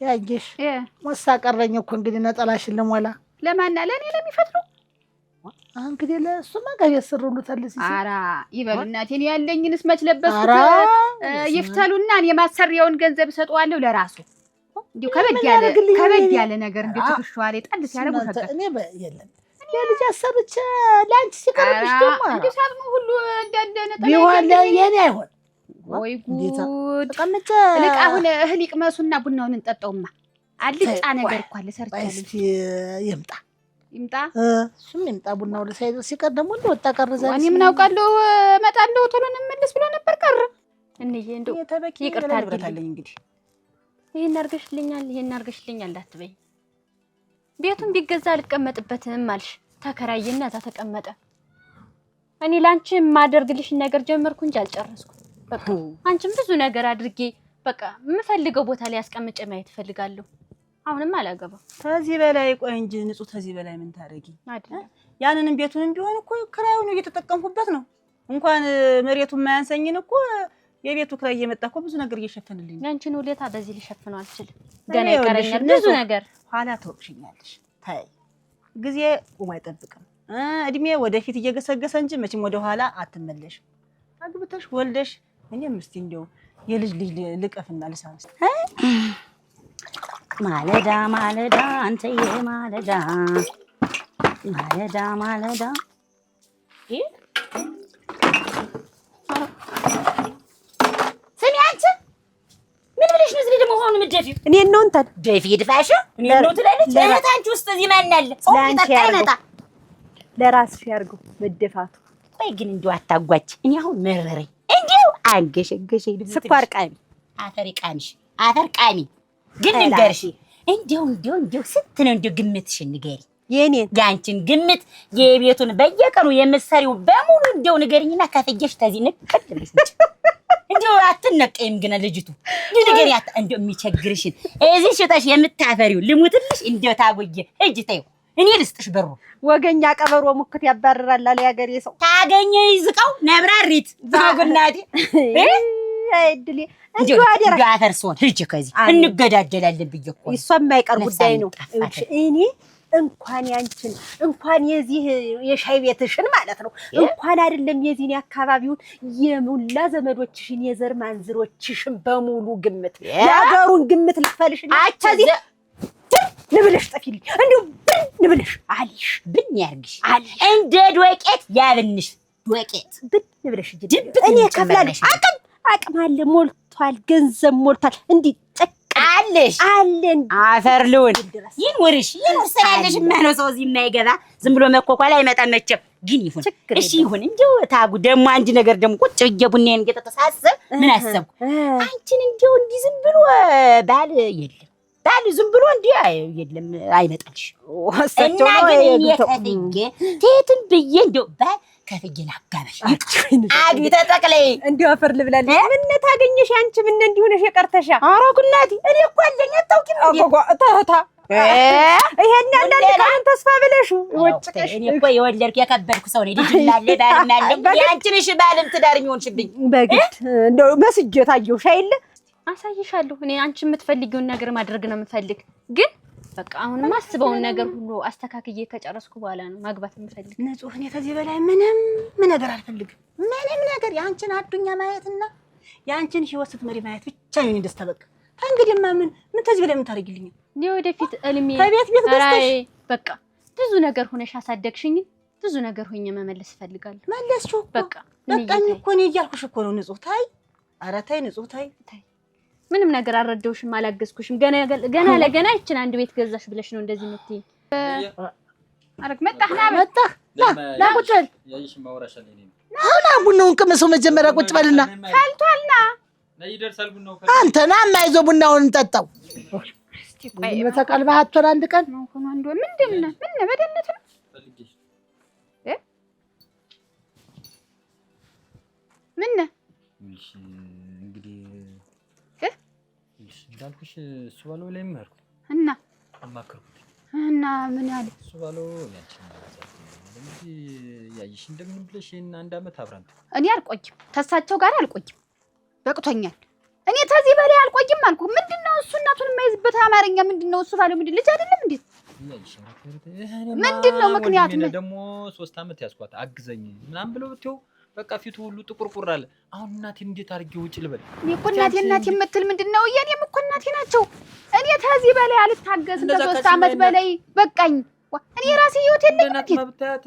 ያየሽ ወሳ ቀረኝ እኮ እንግዲህ ነጠላሽን ልሞላ ለማና ለኔ ለሚፈጥሩ እንግዲህ ለሱማ ጋር ያሰሩሉ ተልሲ አራ ይበል እናቴ እኔ ያለኝንስ መች ለበስኩት ይፍተሉና እኔ ማሰሪያውን ገንዘብ ሰጠዋለሁ ለራሱ እንዴ ከበድ ያለ ነገር እንዴ ትክሽዋለ ጣል ሲያረጉ ፈቀደ እኔ የለም የልጅ አሰርቼ ላንቺ ሲቀርብሽ ደግሞ እንዴ ሳጥኑ ሁሉ እንዳንደነ ቢሆን የኔ አይሆን ወይ ጉድ ተቀመጨ ልቅ አሁን እህል ይቅመሱና ቡናውን እንጠጣውማ አልጫ ነገር እኮ አለ ሰርቻለሁ እስቲ ይምጣ እሱም ይምጣ ቡናው ለሳይዶ ሲቀር ደግሞ እንደወጣ ቀርዛለሽ እኔ ምን አውቃለሁ እመጣለሁ ቶሎ እንመለስ ብሎ ነበር ቀረ እንዬ እንደው ይቅርታ አድርግልኝ እንግዲህ ይሄን አርገሽልኛል አትበይ ቤቱን ቢገዛ አልቀመጥበትም አልሽ ተከራይና ተቀመጠ እኔ ላንቺ ማደርግልሽ ነገር ጀመርኩ እንጂ አልጨረስኩም በቃ አንቺም ብዙ ነገር አድርጌ በቃ የምፈልገው ቦታ ላይ አስቀምጬ ማየት ፈልጋለሁ አሁንም አላገባም ከዚህ በላይ ቆይ እንጂ ንጹህ ከዚህ በላይ ምን ታረጊ ያንንም ቤቱንም ቢሆን እኮ ክራዩን እየተጠቀምኩበት ነው እንኳን መሬቱን ማያንሰኝን እኮ የቤቱ ክራይ እየመጣ እኮ ብዙ ነገር እየሸፈንልኝ ያንቺን ውለታ በዚህ ልሸፍነው አልችልም ገና ይቀረኛል ብዙ ነገር ኋላ ተወቅሽኛለሽ ታይ ጊዜ ቆሞ አይጠብቅም እድሜ ወደፊት እየገሰገሰ እንጂ መቼም ወደ ኋላ አትመለሽ አግብተሽ ወልደሽ እኔም እስቲ እንደው የልጅ ልቀፍና ልሳንስ ማለዳ ማለዳ አንተዬ ማለዳ ስሚ አንቺ ምን ብለሽ ነው እዚህ ደግሞ ሆኖ ምትደፊው እኔ ነው እንት ደፊ ድፋሽ እኔ ነው ትላለች ለታንቺ ውስጥ እዚህ ማን አለ ኦንታ ታይመጣ ለራስሽ ያርገው መደፋቱ ቆይ ግን እንዲው አታጓች እኔ አሁን መረረኝ እንዲው አንገሸገሸኝ ስኳር ቃሚ አፈር ቃሚ ግን ንገርሽ እንዲው ስንት ነው እንዲው ግምትሽን ንገሪ የኔን ያንቺን ግምት የቤቱን በየቀኑ የምትሰሪው በሙሉ እንዲው ንገሪኝና ከፈጀሽ ተዚህ ንቀጥልሽ እንዲው አትነቀይም ግን ልጅቱ ንገሪ እንዲው የሚቸግርሽን እዚህ ሽጠሽ የምታፈሪው ልሙትልሽ እንዲው ታጎየ እጅ ተይው እኔ ልስጥሽ በሩ ወገኛ ቀበሮ ሙክት ያባረራል አለ ያገሬ ሰው ታገኘ ይዝቀው ነብራሪት ዘጉናዲ አይድሊ እንዲው አደራ አፈርሶን ሂጅ ከዚህ እንገዳደላለን ብየኮ እሷ የማይቀር ጉዳይ ነው እኔ እንኳን ያንቺን እንኳን የዚህ የሻይ ቤትሽን ማለት ነው እንኳን አይደለም የዚህን ያካባቢውን የሙላ ዘመዶችሽን የዘር ማንዝሮችሽን በሙሉ ግምት ያገሩን ግምት ልፈልሽ አቻዚ ንብልሽ ጠፊልኝ እንዲው ንብልሽ አልሽ ብን ያርግሽ እንደ ዶቄት ያብንሽ ዶቄት ብን ንብልሽ እኔ ከፍላለሽ አቅም አለ ሞልቷል ገንዘብ ሞልቷል እንዲ አለሽ አለን አፈር ልውን ይንወርሽ ይንወርሰናለሽ ማነው ሰው እዚህ የማይገባ ዝም ብሎ መኮኳላ አይመጣም መቼም ግን ይሁን እሺ ይሁን እንደው ታጉ ደግሞ አንድ ነገር ደግሞ ቁጭ ብዬ ቡናዬን እየተሳሰብ ምን አሰብኩ አንቺን እንደው እንዲህ ዝም ብሎ ባል የለም ባል ዝም ብሎ እንዲህ የለም አይመጣልሽ እና ግን የከፍዬ ቴትን ብዬ እንደው ባል ከፍዬን አጋበሽ አግቢ ተጠቅለይ እንዲው አፈር ልብላለሽ ምን ታገኘሽ አንቺ ምን እንዲሁ ነሽ የቀርተሻ አረጉናቲ እኔ እኮ አለኝ አታውቂም እንዴ ታታ ይሄን ያንዳንድ ቀን ተስፋ ብለሽ ወጭቀሽ እኔ እኮ የወለድኩ የከበድኩ ሰው ነኝ ልጅ ላለ ባልና ያንቺንሽ ባልም ትዳር የሚሆንሽብኝ በግድ እንደው መስጀ ታየውሽ አይደል አሳይሻለሁ እኔ አንቺ የምትፈልጊውን ነገር ማድረግ ነው የምፈልግ ግን በቃ አሁን ማስበውን ነገር ሁሉ አስተካክዬ ከጨረስኩ በኋላ ነው ማግባት የምፈልግ ንጹህ እኔ ከዚህ በላይ ምንም ነገር አልፈልግም ምንም ነገር ያንቺን አዱኛ ማየትና ያንቺን ህይወት ስትመሪ ማየት ብቻ ነው ደስታ በቃ እንግዲህማ ምን ከዚህ በላይ ምን ታረጊልኝ ነው ወደፊት እልሜ ከቤት ገዝተሽ በቃ ብዙ ነገር ሆነሽ አሳደግሽኝ ብዙ ነገር ሆኜ መመለስ ፈልጋለሁ መለስኩ በቃ እኮ ነው እያልኩሽ እኮ ነው ንጹህ ታይ ኧረ ታይ ንጹህ ታይ ምንም ነገር አልረዳውሽም አላገዝኩሽም ገና ለገና ይችን አንድ ቤት ገዛሽ ብለሽ ነው እንደዚህ የምትይኝ አረግ መጣህና ና ቁጭ በል ያይሽ ማውራሻለኝ ነኝ አሁን ቡናውን ቅመሰው መጀመሪያ ቁጭ በልና ፈልቷልና ነይ ይደርሳል ቡናው አንተና ማይዞ ቡናውን እንጠጣው እስቲ ቆይ በተቀልባ አጥተን አንድ ቀን ነው ሆኖ አንዱ ምንድነው ምን በደነት ነው ፈልጊሽ ምን እሺ እንግዲህ እንዳልኩሽ እሱ ባለው ላይ ማርኩ እና አማከርኩት እና ምን ያለ እሱ ባለው ያንቺ እንግዲህ ያይሽ እንደምን ብለሽ እና አንድ አመት አብራን እኔ አልቆይም ተሳቸው ጋር አልቆይም በቅቶኛል እኔ ተዚህ በላይ አልቆይም አልኩ ምንድነው እሱ እናቱን የማይዝበት አማርኛ ምንድነው? እሱ ባለው ምንድን ልጅ አይደለም እንዴ? ምንድነው ምክንያቱ? ደግሞ 3 ዓመት ያስኳት አግዘኝ ምናምን ብለው ብትው በቃ ፊቱ ሁሉ ጥቁርቁር አለ። አሁን እናቴን እንዴት አድርጌ ውጭ ልበል? እኔ እኮ እናቴ የምትል ምንድነው? የኔም እኮ እናቴ ናቸው። እኔ ከዚህ በላይ አልታገስም። ከ3 ዓመት በላይ በቃኝ። እኔ ራሴ ህይወት የለኝም። እናት ማብታት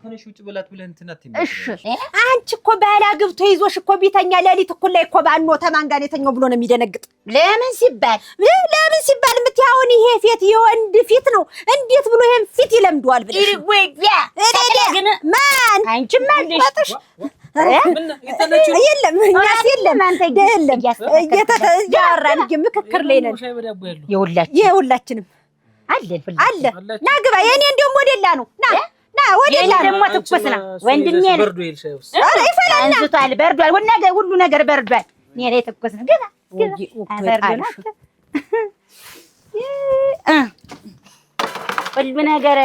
ተነሽ ውጭ ብላት ብለህ እንትን አትይም። እሺ አንቺ እኮ ባላ ግብቶ ይዞሽ እኮ ቢተኛ ሌሊት እኮ ላይ እኮ ባኖ ተማን ጋር የተኛው ብሎ ነው የሚደነግጥ። ለምን ሲባል የምትያውን ይሄ ፊት የወንድ ፊት ነው። እንዴት ብሎ ይሄን ፊት ይለምደዋል ብለሽ ይወያ ግን ማን አንቺ ማልሽ የለም እኛስ የለም የለም እያወራን ምክክር ላይ ነን። የሁላችንም አለ ና ግባ። የኔ እንደውም ወደላ ነው ና ወደላ ደግሞ ትኩስ ነው ወንድሜ ነው። አረ ይፈላና አንስቷል በርዷል። ሁሉ ነገር በርዷል። እኔ ላይ ትኩስ ነው። ግባ በርዷል። ሁሉ ነገር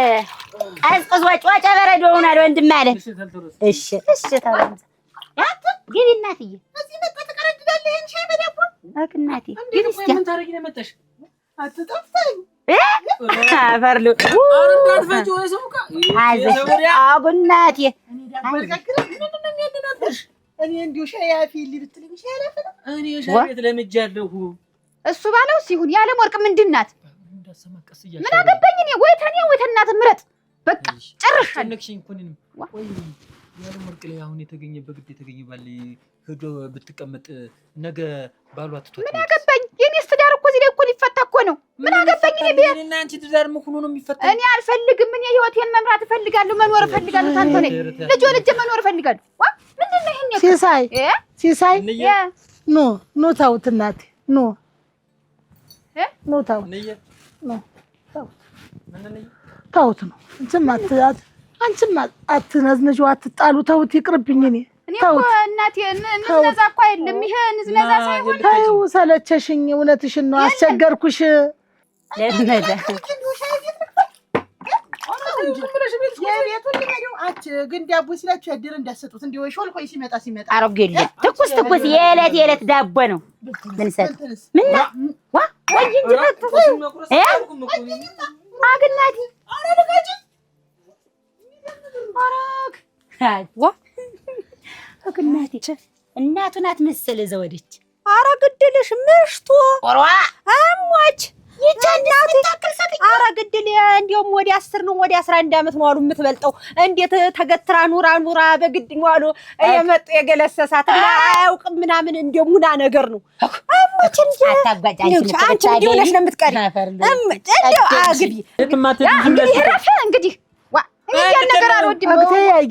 ቀዝቅዞ ጫጫ በረዶ ሆኗል ወንድሜ አለ። እሺ ተባንዛ ያት ግቢ እናትዬ። እዚህ መጣ ተቀረድዳለህ እንሻ በዳቦ አክናቲ ግቢ እስኪ ምን ታረጊ ነው መጣሽ? አትጠፍተኝ አፈርሉ አረንዳት ፈጆ የሰውካ አጉናቲ እኔ ዳቦ ጋግረ ምንድነው የሚያደናብሽ? እኔ እንዲው ሻይ አፊል ልትልኝ ሻይ አላፈለ እኔ ሻይ ቤት ለምጃለሁ። እሱ ባለው ሲሆን ያለ ወርቅ ምንድናት? እንዳሰማቀስ ይያሽ ምን አገባኝ እኔ ወይ ተናት ምረጥ በቃ ጨርሽ ነክሽኝ ኩኒን ወይ ያለ ወርቅ ላይ አሁን የተገኘ በግድ የተገኘ ባል ሄዶ ብትቀመጥ ነገ ባሏ ትቶት ምን አገባኝ? የኔስ ትዳር እኮ እዚህ ላይ እኮ ሊፈታ እኮ ነው። ምን አገባኝ እኔ ቢያንስ እና አንቺ ትዳር ምን ሆኖ ነው የሚፈታ? እኔ አልፈልግም። እኔ ህይወቴን መምራት እፈልጋለሁ፣ መኖር እፈልጋለሁ። ታንተ ነኝ ልጅ መኖር እፈልጋለሁ። ምንድነው ይሄን ሲሳይ ኖ ታውት እናቴ ኖ ታውት ነው አንቺም አትነዝነዥው፣ አትጣሉ። ተውት ይቅርብኝ። እኔ እኮ እናቴ ንዝነዛ እኮ አይደለም ይሄ ንዝነዛ ሳይሆን ተይው፣ ሰለቸሽኝ። እውነትሽን ነው፣ አስቸገርኩሽ። ለምደ ግን ዳቦ ሲላችሁ ያድር እንዳሰጡት እንዲሁ ሾልኮ ሲመጣ አሮጌል ትኩስ የዕለት ዳቦ ነው። ምን ሰጥ ምን ዋ ወይ እንጂ አግናቲ አረጋጂ አራክ ዋ አግናቲ እናቱ ናት መሰለ ዘወደች። አረ ግድልሽ ምሽቱ ወራ አሞች ይቻናቱ አረ ግድል እንዲያውም ወዲ 10 ነው ወዲ 11 ዓመት ነው አሉ የምትበልጠው። እንዴት ተገትራ ኑራ በግድ ነው አሉ የመጡ የገለሰሳት እና አያውቅም ምናምን እንደሙና ነገር ነው። አሞች እንጂ አታጓጫንቺ አንቺ እንዲሆነሽ ነው የምትቀሪ እንደው አግቢ እንግዲህ ዋ እኔ ያን ነገር አልወድም።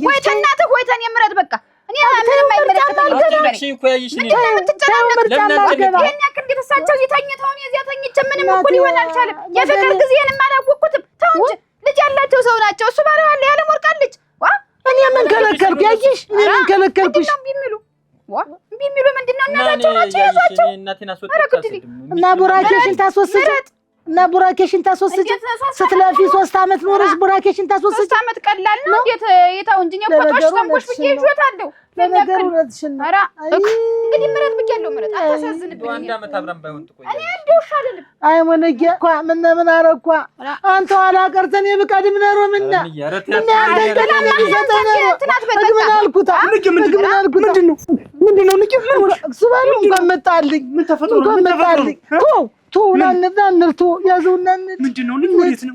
ወይ ተናተህ ወይ ተኔ ምረጥ በቃ እኔ ምንም አይመለከተኝም። እሺ እኮ ያይሽ ነው ለምን ያክል እንደተሳቸው ይተኝተው ነው እዚያ ተኝቼ ምንም እኮ ሊሆን አልቻለም። የፍቅር ጊዜንም አላወቅኩትም። ተው እንጂ ልጅ ያላቸው ሰው ናቸው። እሱ ባለው አለ ያለ ሞርቃለች ዋ እኔ ምን ከለከልኩ? ያይሽ እኔ ምን ከለከልኩሽ? ቢሚሉ ምንድነው እናታቸው ናቸው ያዟቸው። እና ቡራኬሽን ታስወስጂ እና ቡራኬሽን ታስወስጂ ስትለፊ 3 ዓመት ኖርሽ ቡራኬሽን ታስወስጂ 3 ዓመት ቀላል ነው። እንዴት የታው እንጂ ነው ቆጣሽ ብዬ ይሾታለሁ። ለነገሩ እውነትሽን ነው። ኧረ እንግዲህ ምረት ብያለሁ። ምረት አታሳዝንብኝ። አንድ ዓመት አብረን ባይሆን ትቆይ እኔ እንደው ሻለልም አይ ወነጌ እኮ ምን አረኳ አንተ ኋላ ቀርተን የብቀድም ነው ምንና ምን አንተ ይዘተነ ምን አልኩታ ምንድነው ንቂ እሱ ባሉ እንኳን መጣልኝ ምን ተፈጥሮ ነው መጣልኝ ናንርቶ ያዘውና ምንድነው ወዴት ነው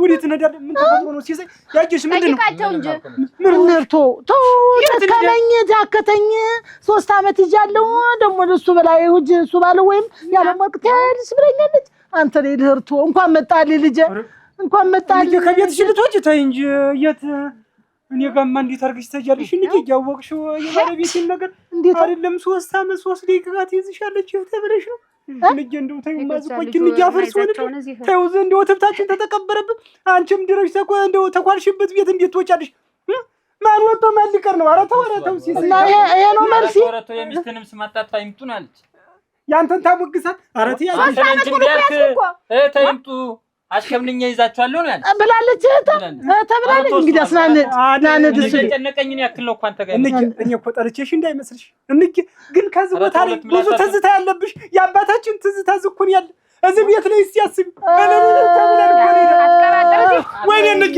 ወዴት ነው ምን ተፈጥሮ ነው ሲሰይ ያጅሽ ምንድነው ምንርቶ ተከለኝ ጃከተኝ 3 ዓመት ይጃለው ደሞ እሱ በላይ ሁጅ እሱ ባለው ወይም ያለ ወቅታልስ ብለኛለች። አንተ ላይ ድርቶ እንኳን መጣልኝ ልጄ እንኳን መጣልኝ ከቤትሽ ልትወጪ ተይ እንጂ የት እኔ ጋርማ እንዴት አርግሽ ተጃለሽ እንዴ? ያወቅሽው የባለቤቴን ነገር አይደለም 3 ዓመት 3 ደቂቃ ትይዝሻለች ተብለሽ ነው ልጅ እንደው ተይው ማዝቆኝ ልጅ አፈርስ ሆነ ተይው እንደው ተብታችን ተተቀበረበት አንቺም ድረሽ እንደው ተኳልሽበት ቤት እንዴት ትወጫለሽ? ማን ወጥቶ ማን ሊቀር ነው? ኧረ ተው ሲስና ይሄ ነው መልሲ። ኧረ ተው የሚስትንም ስማጣጣ ይምጡን አለች። ያንተን ታሞግሳት ኧረ ተይ አንቺም ቢያክ ተይምጡ አሽከምልኛ ይዛችኋለሁ ነው ያለ ብላለች። ተብላለች እንግዲህ አስናነ ደስ ተጨነቀኝን ያክል ነው እንኳን ተጋይ እኔ እኮ ጠርቼሽ እንዳይመስልሽ እንጂ ግን ከዚህ ቦታ ላይ ብዙ ትዝታ ያለብሽ የአባታችን ትዝታ ዝኩን ያለ እዚህ ቤት ላይ ሲያስብ ወይኔ እንጂ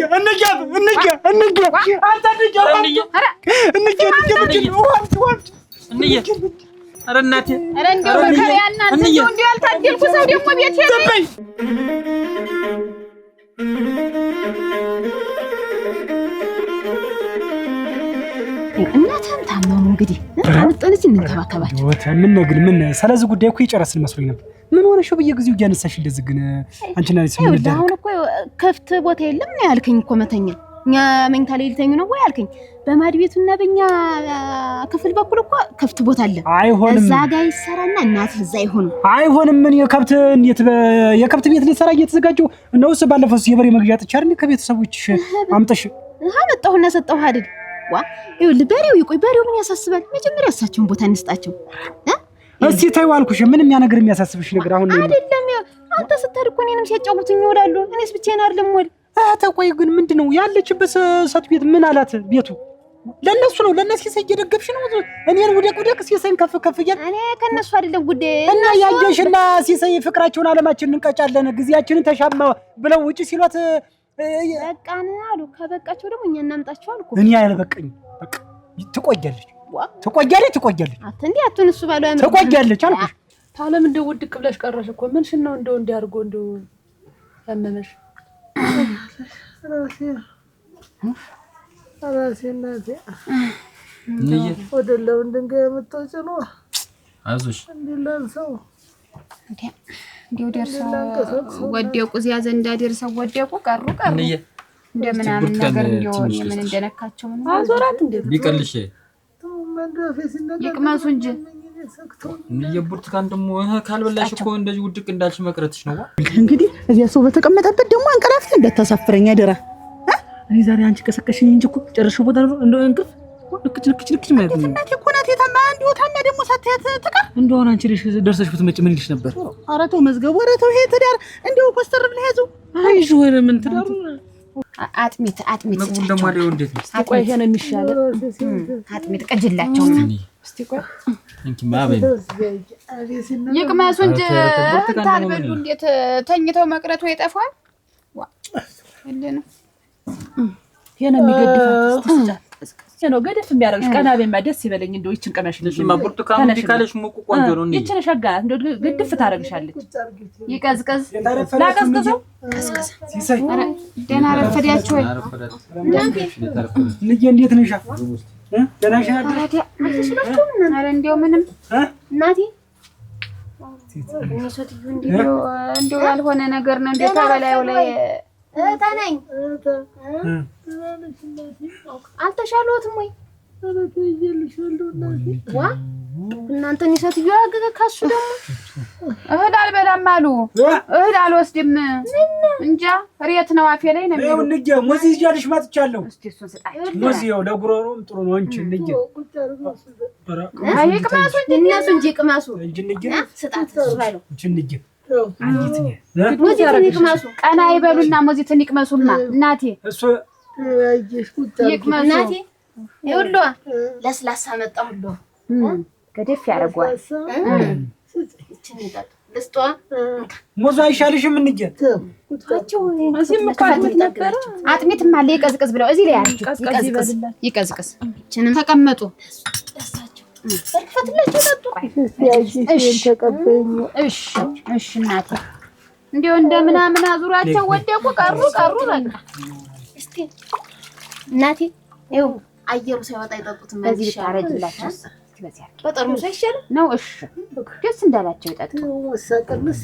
ኧረ እናቴ ኧረ እንደው መከራ እናንተ እንደው ያልታደልኩ ሰው ደግሞ ቤት ሄደኝ እናንተም ታመሙ እንግዲህ አንጠልጅ እንከባከባቸው ምን ስለዚህ ጉዳይ እኮ ይጨረስን መስሎኝ ነበር ምን ሆነሽ በየጊዜው እያነሳሽ እንደዚህ ግን አንቺና ልጅ ምን ይደረግ አሁን እኮ ከፍት ቦታ የለም ነው ያልከኝ እኮ መተኛ እኛ መኝታ ላይ ልተኙ ነው ወይ ያልከኝ በማድ ቤቱና በእኛ ክፍል በኩል እኮ ከፍት ቦታ አለ አይሆንም እዛ ጋር ይሰራና እናት እዛ ይሆኑ አይሆንም ምን የከብት እንዴት የከብት ቤት ሊሰራ እየተዘጋጀው ነውስ ባለፈው የበሬ መግዣ ጥቻር እንዴ ከቤተሰቦችሽ አምጠሽ አመጣሁና ሰጠሁ አይደል ዋ ይኸውልህ በሬው ይቆይ በሬው ምን ያሳስባል መጀመሪያ እሳቸውን ቦታ እንስጣቸው እስቲ ተይው አልኩሽ ምንም ያ ነገር የሚያሳስብሽ ነገር አሁን አይደለም አንተ ስትሄድ እኮ እኔንም ሲያጫውቱኝ ይውላሉ እኔስ ብቻዬን አይደለም ወል ተቆይ ግን ምንድነው ያለችበት ሰት ቤት ምን አላት ቤቱ ለነሱ ነው ለነሱ ሲሰየደገብሽ ነው እኔን ወደቅ ሲሰይን ከፍ ይያል እኔ ከነሱ አይደለም ጉዳይ እና ያየሽና ሲሰይ ፍቅራቸውን አለማችንን እንቀጫለን ጊዜያችንን ተሻማ ብለው ውጪ ሲሏት በቃን አሉ ከበቃቸው ደግሞ እኛ እናምጣቸው አልኩ እኔ ያለበቀኝ በቃ ትቆያለች አትንዲ አቱን እሱ ባለው ያምር ትቆያለች አልኩሽ ታለም እንደው ውድቅ ብለሽ ቀረሽ እኮ ምንሽን ነው እንደው እንዲያርጎ እንደው ያመመሽ ራሴ እናቴ ወደለው ድንጋይ የምትወጪ ነው አይዞሽ እንዲላንሰው እንዲው ደርሰው ወደቁ እዚያ ዘንዳ ደርሰው ወደቁ ቀሩ እንደምናምን ነገር እንዲው ምን እንደነካቸው ምን አዞራት እንዴት ቢቀልሽ ይቅመሱ እንጂ የብርቱካን ደግሞ ካልበላሽ እኮ እንደዚህ ውድቅ እንዳልሽ መቅረትሽ ነው እንግዲህ እዚያ ሰው በተቀመጠበት ደግሞ አንቀላፍተህ እንዳታሳፍረኝ አደራ እኔ ዛሬ አንቺ ከሰከሽኝ እንጂ እኮ ጨርሽው ቦታ ነው እንደው እንቅልፍ ልክች ማለት ነው እናቴ እኮ ናት የታማ እንዲው ታማ ደግሞ ሳትያት ተቀር እንደው አንቺ ልጅ ደርሰሽ ብትመጪ ምን ልሽ ነበር ኧረ ተው መዝገቡ ኧረ ተው ይሄ ትዳር እንደው ኮስተር ብለህ ያዙ አይሽ ወረ ምን ትዳሩ አጥሚት ምግቡን ደግሞ አይደው እንዴት ነው ቆይ ይሄ ነው የሚሻለው አጥሚት ቀጅላቸውና እስቲ ቆይ እንኪ ማበይ ይቅመሱ እንጂ ታልበሉ እንዴት ተኝተው መቅረቱ ይጠፋል ዋ እንዴ ነው ይሄ ነው የሚገድፈው ነው ገደፍ የሚያረግሽ ቀናቤማ ደስ ይበለኝ እንደው ይችን ቀመሽ ለሽማ ብርቱካን ቢካለሽ ሙቁ ቆንጆ ነው እንዴ ይችን ሸጋ እንደው ገድፍ ታረግሻለች ይቀዝቀዝ ላቀዝቅዘው ሲሳይ ደህና ረፈዳችሁ ወይ ልጅ እንዴት ነሽ ደህና ነሽ ኧረ እንደው ምንም እናቴ እንደው ያልሆነ ነገር ነው እንደው ተበላዩ ላይ ታነኝ አልተሻሎትም ወይ ዋ እናንተን ይሰትዩ አገገ ካሱ ደግሞ እህል አልበላም አሉ እህል አልወስድም እንጃ ሬት ነው አፌ ላይ ነው ይኸው ልጅ ሙዝ ይዣልሽ መጥቻለሁ እስቲ እሱን ስጣቸው ሙዝ ይኸው ለጉሮሮም ጥሩ ነው እንጂ ልጅ አይ ቅማሱ እንጂ ቅማሱ ልጅ ስጣት ባለው ልጅ ሙዚትን ይቅመሱ ቀና ይበሉና ሙዚትን ይቅመሱማ እናቴ እሱ ይቅመሱ እናቴ ይሁሉ ለስላሳ መጣ ሁሉ ገደፍ ያረጋዋል እቺን ይጣጥ ለስጧ ሙዝ አይሻልሽም እንጂ ታቸው እዚህም ማካት ነበር አጥሚትም አለ ይቀዝቅዝ ብለው እዚህ ላይ ይቀዝቅዝ እቺንም ተቀመጡ ደሳቸው በርፈትላችሁ ተጡ እሺ እናቴ እንደው እንደምናምን አዙራቸው ወደቁ ቀሩ በቃ እስቲ እናቴ ይኸው አየሩ ሳይወጣ ይጠጡት በዚህ ታረጅላችሁ በጠርሙስ አይሻልም ነው እሺ ደስ እንዳላቸው ይጠጡ ወሰቀልስ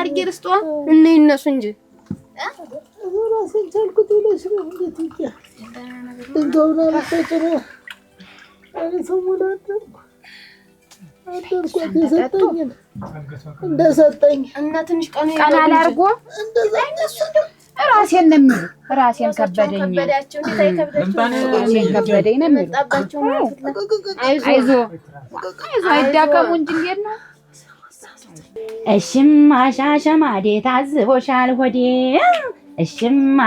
አርጌ ርስጧ እነ ይነሱ እንጂ ራሴን ቻልኩት ብለሽ ነው እንዴት ይያ እንደውና ለተጨረ አደርኩት እንደሰጠኝ እና ትንሽ ቀና አላርጎ ራሴን ነው የሚሉ ራሴን ከበደኝ ከበደኝ ነው የሚጣባቸው አይዞ አይዳከሙ እንጂ እንዴት ነው እሺም አሻሸማዴ ታዝቦሻል ሆዴ እሽማ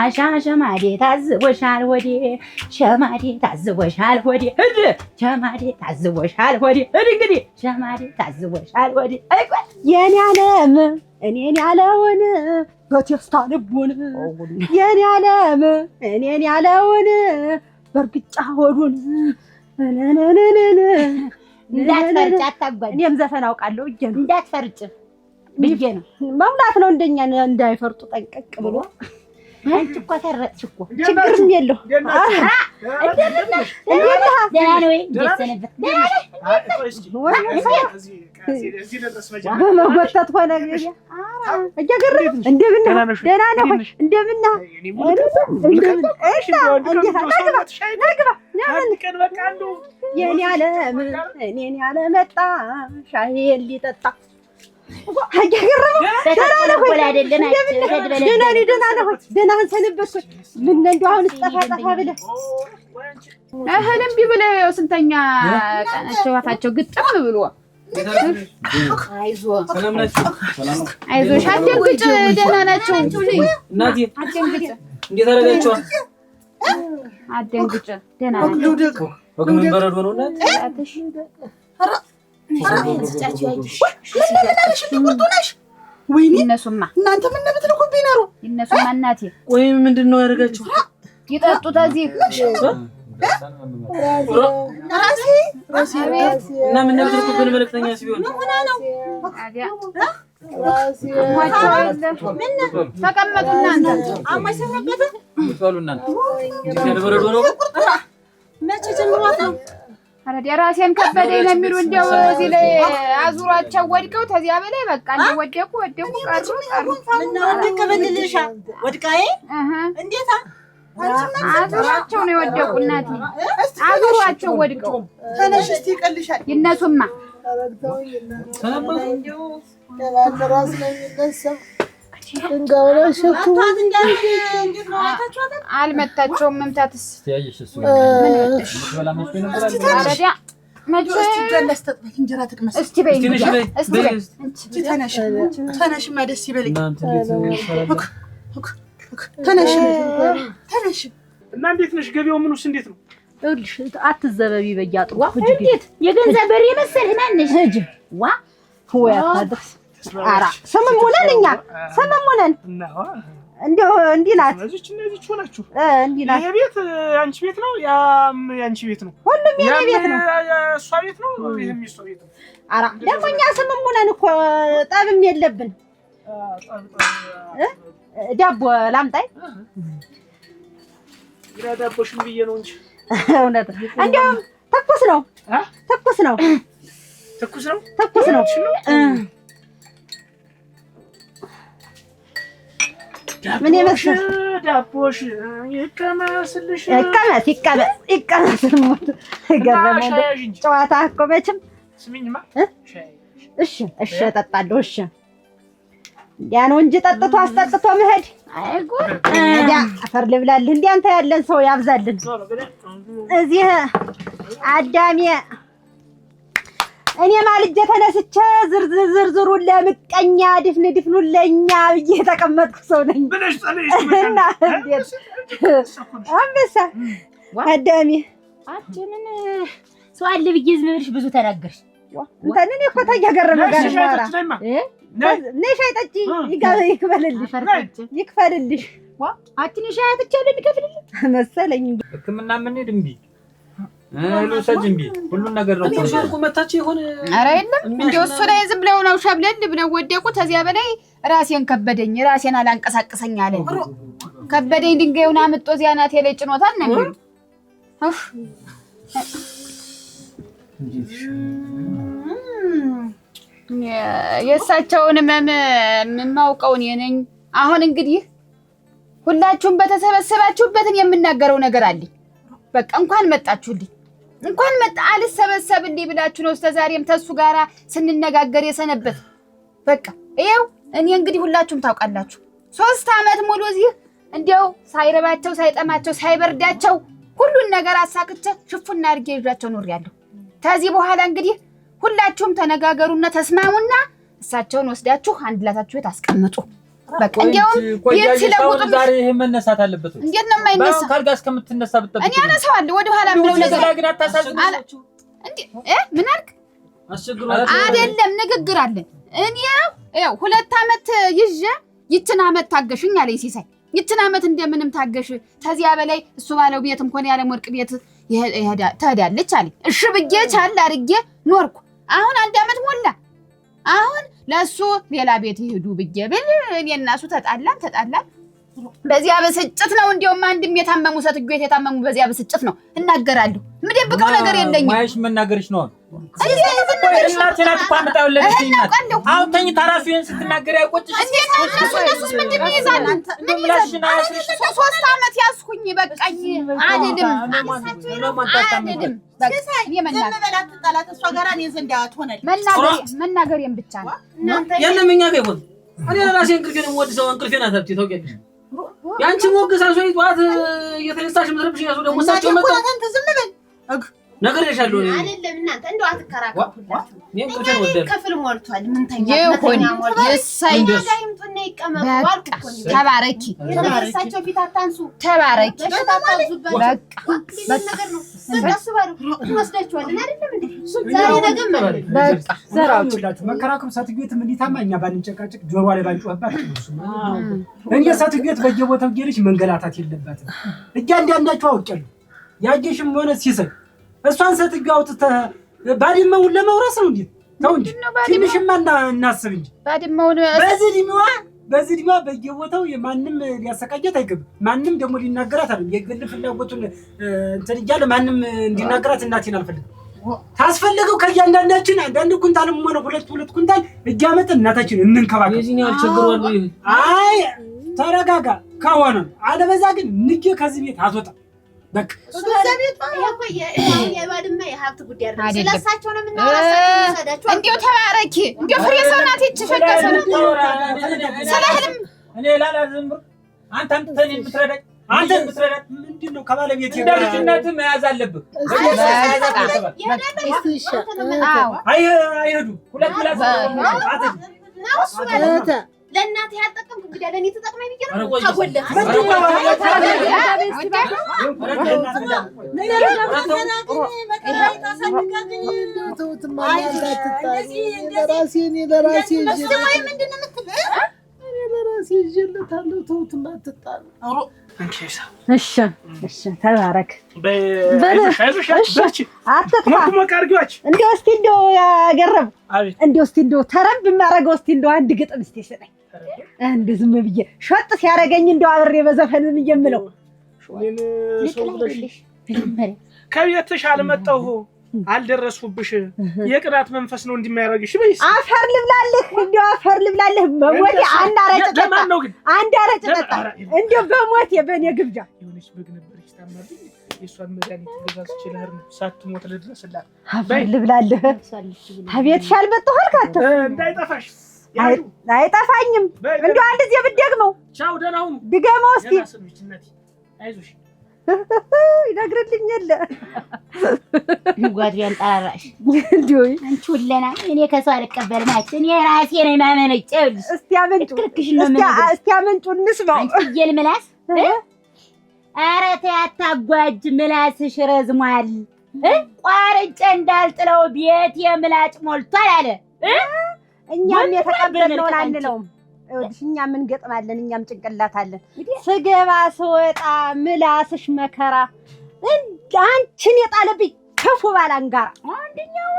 ሸማዴ ታዝቦሻል ወዴ ሸማዴ ታዝቦሻል ወዴ ሸማዴ ታዝቦሻል ወዴ እንግዲህ ሸማዴ ታዝቦሻል ወዴ የኔ ዓለም እኔን ያለውን በቴስታ ልቡን የኔ ዓለም እኔን ያለውን በርግጫ ሆዱን እንዳትፈርጭ አታጓኝ። እኔም ዘፈን አውቃለሁ ብዬ ነው። እንዳትፈርጭ ብዬ ነው። መብላት ነው እንደኛ እንዳይፈርጡ ጠንቀቅ ብሎ። አንቺ እኮ ተረጥሽ እኮ ችግርም የለው። ደህና ነው ወይ? እንዴት ሰነበት? በመጎተት ሆነ እያገረም እንደምን ደህና ነው እንደምን የኔ ዓለም እኔን ያለ መጣ ሻሄን ሊጠጣ ደህና ሰነበትኩ። ምን እንደው አሁን ጠፋ ብለህ እህል እምቢ ብለህ ስንተኛ ቀናቸው አፋቸው ግጥም ብሎ አይዞሽ አትደንግጭ፣ ደህና ናቸው። እናቴ እንዴት አደረጋችኋል? አትደንግጭ፣ ደህና ናቸው። ወግምን በረዶ ነው እናት እነሱማ እናንተ ምን ብትልኩብኝ ነው? እነሱማ እናቴ ወይ ምንድን ነው ያደረጋችሁ? ይጠጡት እዚህ እና ምን ብትልኩብን መልእክተኛ ሲሆን ተቀመጡ እናንተ በረዶ ነው መቼ ጀምሯት ነው? ራሴን ከበደኝ ነው የሚሉ እንደው እዚህ ላይ አዙሯቸው ወድቀው ተዚያ በላይ በቃ እንደው ወደቁ ቀሩ ምነው እንደከበልልሻ ወድቃዬ እንዴታ አዙሯቸው ነው የወደቁ እናቴ አዙሯቸው ወድቀው ተነሽ እስቲ ይቀልሻል ይነሱማ ለራስ ነው የሚነሳው እንጋውራ ሸኩ አልመታቸውም መምታትስ ያየሽ እሱ ምን ወጥሽ ወላ መስሎ ነበር አረዲያ መቼ ለስተጥበይ እንጀራ ተቅመስ እስቲ በይ እስቲ በይ ተነሽ ማደስ ይበልኝ እናንተ እንዴት ተነሽ እና እንዴት ነሽ? ገበያው ምኑስ እንዴት ነው? ይኸውልሽ አትዘበቢ በያጥሩ እንዴት የገንዛ በሬ መሰልህ ማንሽ ሂጂ ዋ ወይ አታድርስ አራ ሰመሙነን እኛ ሰመሙነን እንደው እንዲህ ናት። እነዚህች ሆናችሁ እንዲህ ናት። ይሄ ቤት አንቺ ቤት ነው፣ ያም ያንቺ ቤት ነው፣ ሁሉም የኔ ቤት ነው። እሷ ቤት ነው፣ ይሄም የእሷ ቤት ነው። አራ ደግሞ እኛ ሰመሙነን እኮ ጠብም የለብን። ዳቦ ላምጣይ ግራ ዳቦሽን ብዬ ነው እንጂ እውነት እንደውም ተኩስ ነው ተኩስ ነው ትኩስ ነው ተኩስ ነው። ምን ይመስል ዳቦሽ ይቀመስልሽ ይቀመስ ገረመው ጨዋታ እኮ መቼም ስሚኝማ እሺ እጠጣለሁ እሺ ያ ነው እንጂ ጠጥቶ አስጠጥቶ መሄድ አይጉድ ያ አፈር ልብላልህ እንዴ አንተ ያለን ሰው ያብዛልን እዚህ አዳሜ እኔ ማልጄ ተነስቼ ዝርዝሩን ለምቀኛ ድፍኑን ለኛ ብዬ ተቀመጥኩ ሰው ነኝ ብለሽ ጸለይሽ አንበሳ አዳሜ አጭምን ሰው አለ ብዬ ዝም ብለሽ ብዙ ተናገርሽ እንትን እኔ እኮ ተያገረመ ጋር ነው ነይ ሻይ ጠጪ ይክፈልልሽ አችን ሻይ አትቻለኝ ልከፍልልኝ መሰለኝ ህክምና ምን ሄድ እምቢ ልውሰድ እምቢ ሁሉን ነገር ነው እኮ መታች ይሆን ኧረ የለም እንደው እሱ ላይ ዝም ብለው ነው ሸብለል ብለው ወደቁ ተዚያ በላይ ራሴን ከበደኝ ራሴን አላንቀሳቀሰኝ አለ ከበደኝ ድንጋዩን አምጦ እዚያ ናቴ ላይ ጭኖታል ነው የሚሉ የእሳቸውን የማውቀው እኔ ነኝ። አሁን እንግዲህ ሁላችሁም በተሰበሰባችሁበትን የምናገረው ነገር አለኝ። በቃ እንኳን መጣችሁልኝ እንኳን መጣ አልሰበሰብልኝ ብላችሁ ነው እስከዛሬም ተሱ ጋራ ስንነጋገር የሰነበት። በቃ ይኸው እኔ እንግዲህ ሁላችሁም ታውቃላችሁ 3 አመት ሙሉ እዚህ እንዲያው ሳይረባቸው ሳይጠማቸው ሳይበርዳቸው ሁሉን ነገር አሳክቼ ሽፉና አድርጌ ይዣቸው ኖሬያለሁ። ከዚህ በኋላ እንግዲህ ሁላችሁም ተነጋገሩና ተስማሙና እሳቸውን ወስዳችሁ አንድ ላታችሁ ቤት አስቀምጡ። በቃ እንዴውም ቤት ሲለውጡ ዛሬ ይሄ መነሳት አለበት። እንዴት ነው የማይነሳ? ካልጋ እስከምትነሳ ብትጠብቅ እኔ አነሳዋለሁ። ወደ ኋላ ብለው ነገር ግን አታሳዝናችሁ እንዴ? ምን አልክ? አይደለም ንግግር አለ። እኔ ያው 2 ዓመት ይዤ ይችን ዓመት ታገሽኝ አለኝ ሲሳይ። ይችን ዓመት እንደምንም ታገሽ፣ ከዚያ በላይ እሱ ባለው ቤትም ሆነ ያለ ወርቅ ቤት ትሄዳለች አለኝ። እሺ ብዬ ቻል አድርጌ ኖርኩ። አሁን 1 ዓመት ሞላ። አሁን ለሱ ሌላ ቤት ይሄዱ ብዬ ብል እኔ እና እሱ ተጣላን። በዚያ ብስጭት ነው እንደውም አንድም የታመሙ ሴትዮ የታመሙ በዚያ ብስጭት ነው እናገራለሁ። ምደብቀው ነገር የለኝም። ማይሽ መናገርሽ ነው። እናቴ ናት እኮ አመጣው ለልጅ አሁን ተኝታ እራሱ ይሄን ስትናገር አይቆጭሽ? እነሱስ ምንድን ነው ይዛል? ምን ይዛል? 3 ዓመት ያስኩኝ በቃኝ አልልም። መናገሬን ብቻ ነው። የለም እኛ ጋር ይሆን እኔ ለራሴ እንቅልፌን የምወድ ሰው እንቅልፌን አታብቲ ታውቂያለሽ። ያንቺ ሞገስ አልሶ ይጧት እየተነሳሽ ምትረብሽ ያሱ ደግሞ ሳቸው መጣ ነገር ያሻሉ አይደለም። እናንተ እንደው አትከራከሩላችሁ። እኔ እንቅልፌን ወደደ ከፍል ሞልቷል። ምን ተኛ ይሁን የሳይ ጋይምቶና ይቀመጡ አልኩ እኮ ተባረኪ። የተነሳቸው ፊት አታንሱ። ተባረኪ። በቃ ነገር ነው። እንደሱ ባሉ ወስዳችኋል አይደለም እንዴ? ዛሬ ነገ ማለት በቃ ዘራውላችሁ መከራከሩ ሳትገት ምን ይታማኛ ባንጨቃጭቅ ጆሮ ላይ ባንጮህባት እንዴ ሳትገት በየቦታው ጌልሽ መንገላታት የለባትም። እያንዳንዳችሁ አውቄያለሁ። ያጌሽም ሆነ ሲሰይ እሷን ሴትዮ አውጥተህ ባድመውን ለመውረስ ነው እንዴ? ተው እንጂ ትንሽማ እናስብ እንጂ ባድመውን በዚህ ድማ በየቦታው የማንም ሊያሰቃየት አይገባም። ማንም ደግሞ ሊናገራት አይደል? የግል ፍላጎቱን እንትን እያለ ማንም እንዲናገራት እናቴን አልፈልግም። ታስፈልገው ከእያንዳንዳችን 1 ኩንታልም ሆነ 2 ኩንታል እያመጣን እናታችን እንንከባከብ። የዚህኛው ችግር ወሉ አይ ተረጋጋ ከሆነ አለበዛ ግን ንጌ ከዚህ ቤት አትወጣም። በቃ ስለዚህ እኮ የባድማ የሀብት ጉዳይ አይደለም። ስለሳቸው ነው የምናወራሳቸው። ሰዳቸው እንዴው ተባረኪ። እንዴው ፍሬ ሰው ናት ይችፈቀሰ ነው። ሰላም እኔ ላላዝም አንተ አምጥተኝ ብትረዳኝ አንተ ብትረዳኝ ምንድነው ከባለቤት ልጅነት መያዝ አለብህ። አይሄዱ 2 ብላስ ነው ለእናቴ ያልጠቀምኩ እንግዲህ ለኔ ተጠቅመኝ ብዬ ነው ታጎለተ እሺ ተባረክ። እንደው ተረብ የማደርገው እስኪ እንደው አንድ ግጥም እስኪ ስጠኝ። እንደው ዝም ብዬ ሾጥ ሲያደርገኝ እንደው አብሬ በዘፈንም እየምለው ከቤትሽ አልመጣሁ አልደረስኩብሽ የቅናት መንፈስ ነው እንደማያረግሽ በይስ አፈር ልብላልህ እንደው አፈር ልብላልህ በሞቴ አንድ አረጭ ጠጣ እንደው በሞቴ በኔ ግብዣ የሆነች በግ ነበረች ታማብኝ የሷን መድኃኒት ገዛዝ ይችላል ሳትሞት ልድረስላት አፈር ልብላልህ ከቤትሽ አልመጣሁ አልካት እንዳይጠፋሽ አይጠፋኝም እንደው አንድ ጊዜ ብትደግመው ቻው ደህና ሁኑ ድገመው እስኪ አይዞሽ ይነግርልኝ የለ ጓድያን ጣራሽ እንዴ አንቺ ሁለና እኔ ከሰው አልቀበልም አች እኔ ራሴ ነኝ ማመነጨው እስቲ አመንጩ እንስማው አንቺ ይል ምላስ ኧረ ተይ አታጓጅ ምላስሽ ረዝሟል ቋርጬ እንዳልጥለው ቤት የምላጭ ሞልቷል አለ እኛም የተቀበልነውን አንለውም እኛም እንገጥማለን እኛም ጭንቅላት አለን ስገባ ስወጣ ምላስሽ መከራ አንቺን የጣለብኝ ክፉ ባላንጋራ አንደኛው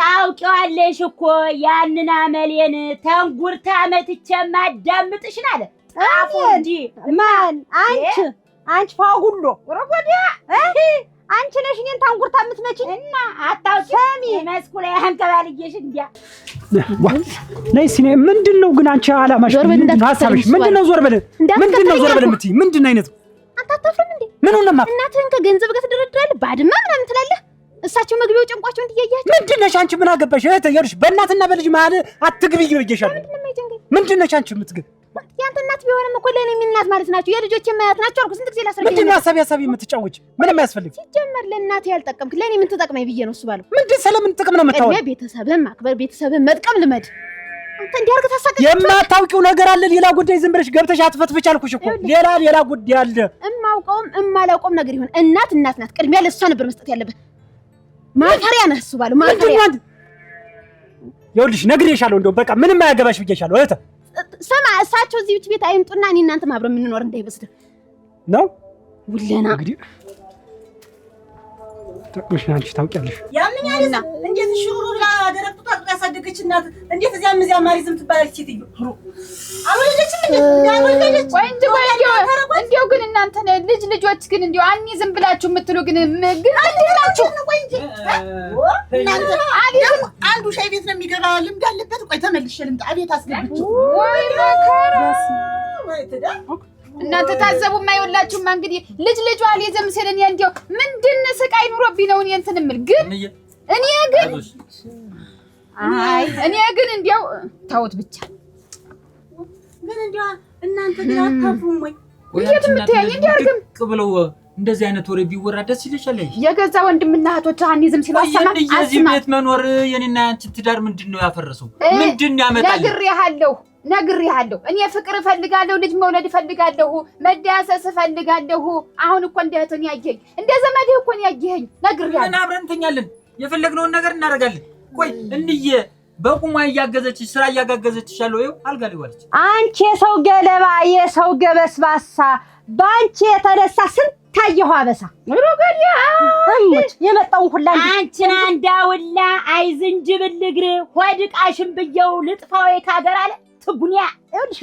ታውቂዋለሽ እኮ ያንን አመሌን ተንጉርታ መትቼ ማዳምጥሽን አለ ጣፉ እንጂ ማን አንቺ ፋጉሎ ወረጎዲያ አንቺ ነሽ እኔን ታንጉርታ የምትመጪ እና አታውቂም መስኩ ላይ አንከባልዬሽ እንዲያ ነይ ሲኔ ምንድነው ግን አንቺ አላማሽ ምንድነው ሐሳብሽ ምንድነው ዞር በል የምትይ ምንድነው አይነት አንተ አታፍርም እንዴ ምን ሆነ ማፍ እናትህን ከገንዘብ ጋር ትደረድራለህ ባድማ ምናምን ትላለህ እሳቸው መግቢያው ጨንቋቸው እንዲያያችሁ ምንድነሽ አንቺ ምን አገባሽ እህት ይኸውልሽ በእናትና በልጅ መሀል አትግቢ ይበጀሻል ምንድነሽ አንቺ የምትግብ ያንተ እናት ቢሆንም እኮ ለኔ እናት ማለት ናቸው የልጆች የማያት ናቸው አልኩ ስንት ጊዜ ላስረዳኝ ምንድነው ሐሳብ የምትጫወች ምንም አያስፈልግ ሲጀመር ለእናቴ ያልጠቀምክ ለኔ ምን ትጠቅመኝ ብዬ ነው እሱ ባለው ምንድን ስለምን ጥቅም ነው የምታወራው ቤተሰብህን ማክበር ቤተሰብህን መጥቀም ልመድ አንተ እንዲያርግ ታሳቀቅ የማታውቂው ነገር አለ። ሌላ ጉዳይ ዝም ብለሽ ገብተሽ አትፈትፍች አልኩሽ እኮ። ሌላ ጉዳይ አለ። እማውቀውም እማላውቀውም ነገር ይሆን። እናት ናት። ቅድሚያ ለእሷ ነበር መስጠት ያለበት። ማፈሪያ ነህ እሱ ባለው ማፈሪያ። ይኸውልሽ ነግሬሻለሁ። እንደው በቃ ምንም አያገባሽ ብዬሻለሁ። እህት ስማ፣ እሳቸው እዚህ ቤት አይምጡና እኔ እናንተ አብረን የምንኖር እንዳይመስልህ ነው ውለና እንግዲህ ተቆሽ አንቺ ታውቂያለሽ። ያምኛልና እንዴት ሽሩሩ ብላ ደረቅቷ ያሳደገች እናት እንዴት እዚያ ማሪዝም ትባላለች ሴትዮ አወለደችም እንዳወለደች ወይ እንዴው ግን እናንተ ልጆች ግን እንዴው አንይዝም ብላችሁ የምትሉ ግን አላችሁ ቆይ እንጂ እናንተ አንዱ ሻይ ቤት ነው የሚገባ ልምድ አለበት። ቆይ ተመልሼ ልምጣ ቤት አስገብቼው ወይ መከራ ወይ ትዳ እናንተ ታዘቡማ። ይኸውላችሁማ እንግዲህ ልጇ አልይዝም ሲል እኔ እንዴው ምንድን ስቃይ ኑሮብኝ ነው እኔ እንትን የምል ግን እኔ ግን እንዴው ተውት ብቻ ግን እንዴው እናንተ ግን አታፍሩም ወይ? እንዴት የምትያኝ እንዲያርግም ብለው እንደዚህ አይነት ወሬ ቢወራ ደስ ይልሻል? የገዛ ወንድምና እህቶች አንይዝም ሲሉ አሰማ እዚህ ቤት መኖር የኔና አንቺ ትዳር ምንድነው ያፈረሰው? ምንድን ያመጣል? ነግሬሃለሁ። እኔ ፍቅር እፈልጋለሁ፣ ልጅ መውለድ እፈልጋለሁ፣ መዳሰስ እፈልጋለሁ። አሁን እኮ እንደ እህትን ያየኝ እንደ ዘመድህ እኮ ነው ያየኝ። ነግሬሃለሁ። ምን አብረን እንተኛለን፣ የፈለግነውን ነገር እናደርጋለን። ቆይ እንዬ በቁሟ እያገዘችሽ ስራ እያጋገዘችሽ ያለው ይኸው አልጋ ላይ ዋለች። አንቺ የሰው ገለባ የሰው ገበስባሳ ባንቺ የተነሳ ስንታየሁ አበሳ ሮገዲያ እሙት የመጣውን ሁላ አንቺን አንዳውላ አይዝንጅብል እግር ሆድቃሽን ብየው ልጥፋው የካገር አለ ትጉኒያ እልሽ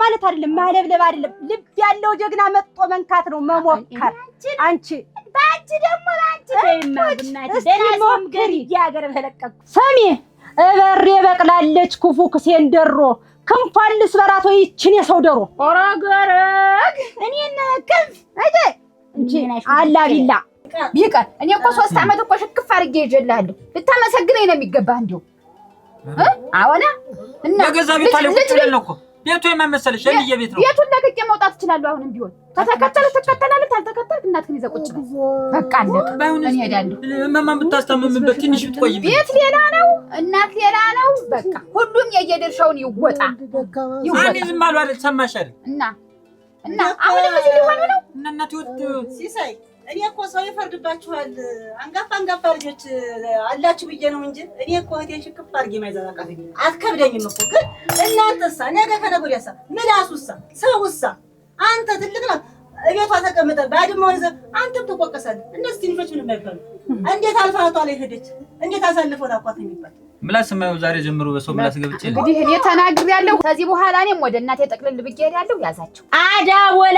ማለት አይደለም ማለብለብ አይደለም። ልብ ያለው ጀግና መጥቶ መንካት ነው መሞከር። አንቺ ባንቺ ደግሞ ባንቺ ደማግናት ደናስም ገሪ ያገር ፈለቀቁ ሰሚ እበሬ በቅላለች ክፉ ክሴን ደሮ ክንፏን ልስበራት ወይ ይችን የሰው ደሮ ኦራገረግ እኔን ክንፍ እንጂ አላቢላ ቢቀር እኔ እኮ 3 ዓመት እኮ ሽክፍ አድርጌ ይዤልሃለሁ። ልታመሰግነኝ ነው የሚገባህ እንዴው አዎና እና የገዛ ቤት አለ ቁጭ ብለን ነው እኮ ቤቱ የማመሰልሽ የልየ ቤት ነው። ቤቱን ለቅቄ መውጣት እችላለሁ። አሁንም ቢሆን ከተከተልክ ትከተላለህ፣ ካልተከተልክ እናትህን ይዘህ ቁጭ በል። በቃ አለቀ። እኔ እሄዳለሁ። እማማን ብታስታምምበት ትንሽ ብትቆይ ቤት ሌላ ነው፣ እናት ሌላ ነው። በቃ ሁሉም የየድርሻውን ይወጣ። እኔ ዝም አሉ አይደል? ሰማሽ አይደል? እና አሁንም እዚህ ሊሆኑ ነው እና እናቴ ወጥ ሲሳይ እኔ እኮ ሰው ይፈርድባችኋል። አንጋፋ ልጆች አላችሁ ብዬ ነው እንጂ እኔ እኮ እህቴን ሽክፍ አድርጌ ማይዘራቃት አትከብደኝም እኮ። ግን እናንተሳ ነገ ከነገ ወዲያሳ ምላሱሳ ሰውሳ አንተ ትልቅ ነው እቤቷ ተቀምጠ ባድማው ይዘ አንተም ተቆቀሳለህ። እነዚህ ትንሾች ምንም አይፈሩ። እንዴት አልፋቷ ላይ ሄደች? እንዴት አሳልፈው ታቋት የሚባል ምላስ ማየው ዛሬ ጀምሮ በሰው ምላስ ገብቼ እንግዲህ እኔ ተናግሬያለሁ። ከዚህ በኋላ እኔም ወደ እናቴ ጠቅልል ብዬ እሄዳለሁ። ያዛቸው አዳቦል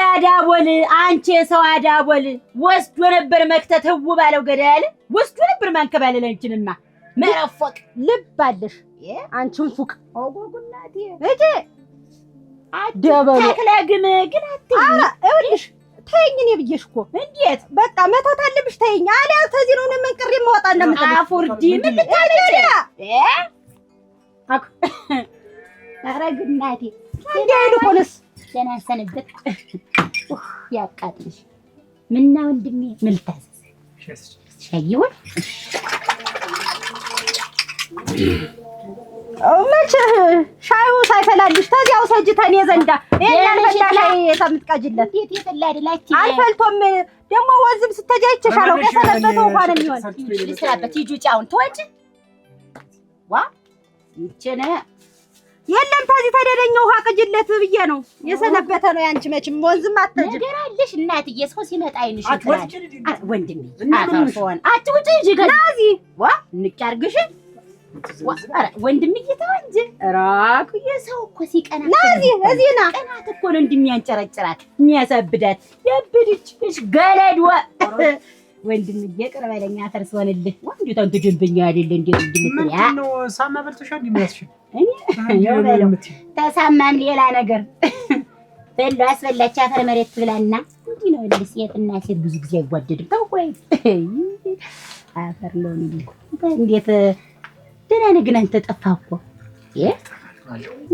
አንቺ የሰው አዳቦል ወስዶ ነበር መክተት ህው ባለው ገዳል ወስዶ ነበር ማንከባለል። አንቺንማ መረፎቅ ልብ አለሽ አንቺን ፉክ ኦጎጉናቴ እጂ አደበሉ ተክለግም ግን አትይ እልሽ ተይኝ። እኔ ብዬሽ እኮ እንዴት በቃ መተት አለብሽ። ተይኝ አለ ተዚህ ነው መንቀር የማወጣና አፉርዲ ምን ልታለች አረግናቴ እንዴት ልቆንስ ገና ሰነበት ያቃጥልሽ ምንና ወንድሜ ምልታዘዝ ሻይውን መቼ ሻዩ ሳይፈላልሽ ተዚያው ሰጅተን የዘንዳ ይሄን ፈላላይ የምትቀጅለት እንዴት ይፈላልላችሁ አልፈልቶም ደግሞ ወዝም ስተጃይቸሻለው ከሰነበተው እንኳን የሚሆን ልስራበት ይጁጫውን ተወጭ ዋ ይቸነ የለም ተዚህ ተደደኛው ውሃ ቅጅለት ብዬ ነው የሰነበተ ነው። ያንቺ መቼም ወንዝም አትጅ ነገር አለሽ እናትዬ። ሰው ሲመጣ አይንሽ ይከራል ወንድሜ አፈፎን አትውጪ ይገና ናዚ ዋ ንጫርግሽ ወንድምዬ ተው እንጂ ራኩ የሰው እኮ ሲቀና ናዚ እዚህና ቀናት እኮ ነው እንደሚያንጨረጭራት የሚያሳብዳት ያብድች ገለድ ወንድምዬ ቅርበለኛ ፈርስ ሆነልህ ወንዱ ታንተ ጀንበኛ አይደል እንዴ? እንድምትያ ነው ሳማ በልተሻ እንዲመስል እኔ ተሳማም ሌላ ነገር በሉ አስበላች አፈር መሬት ብላና እንዴ ነው ለሴትና ሴት ብዙ ጊዜ አይጓደድም። ተው ቆይ አፈር ነው እንዴት ደህና ነህ? ግን አንተ ጠፋህ እኮ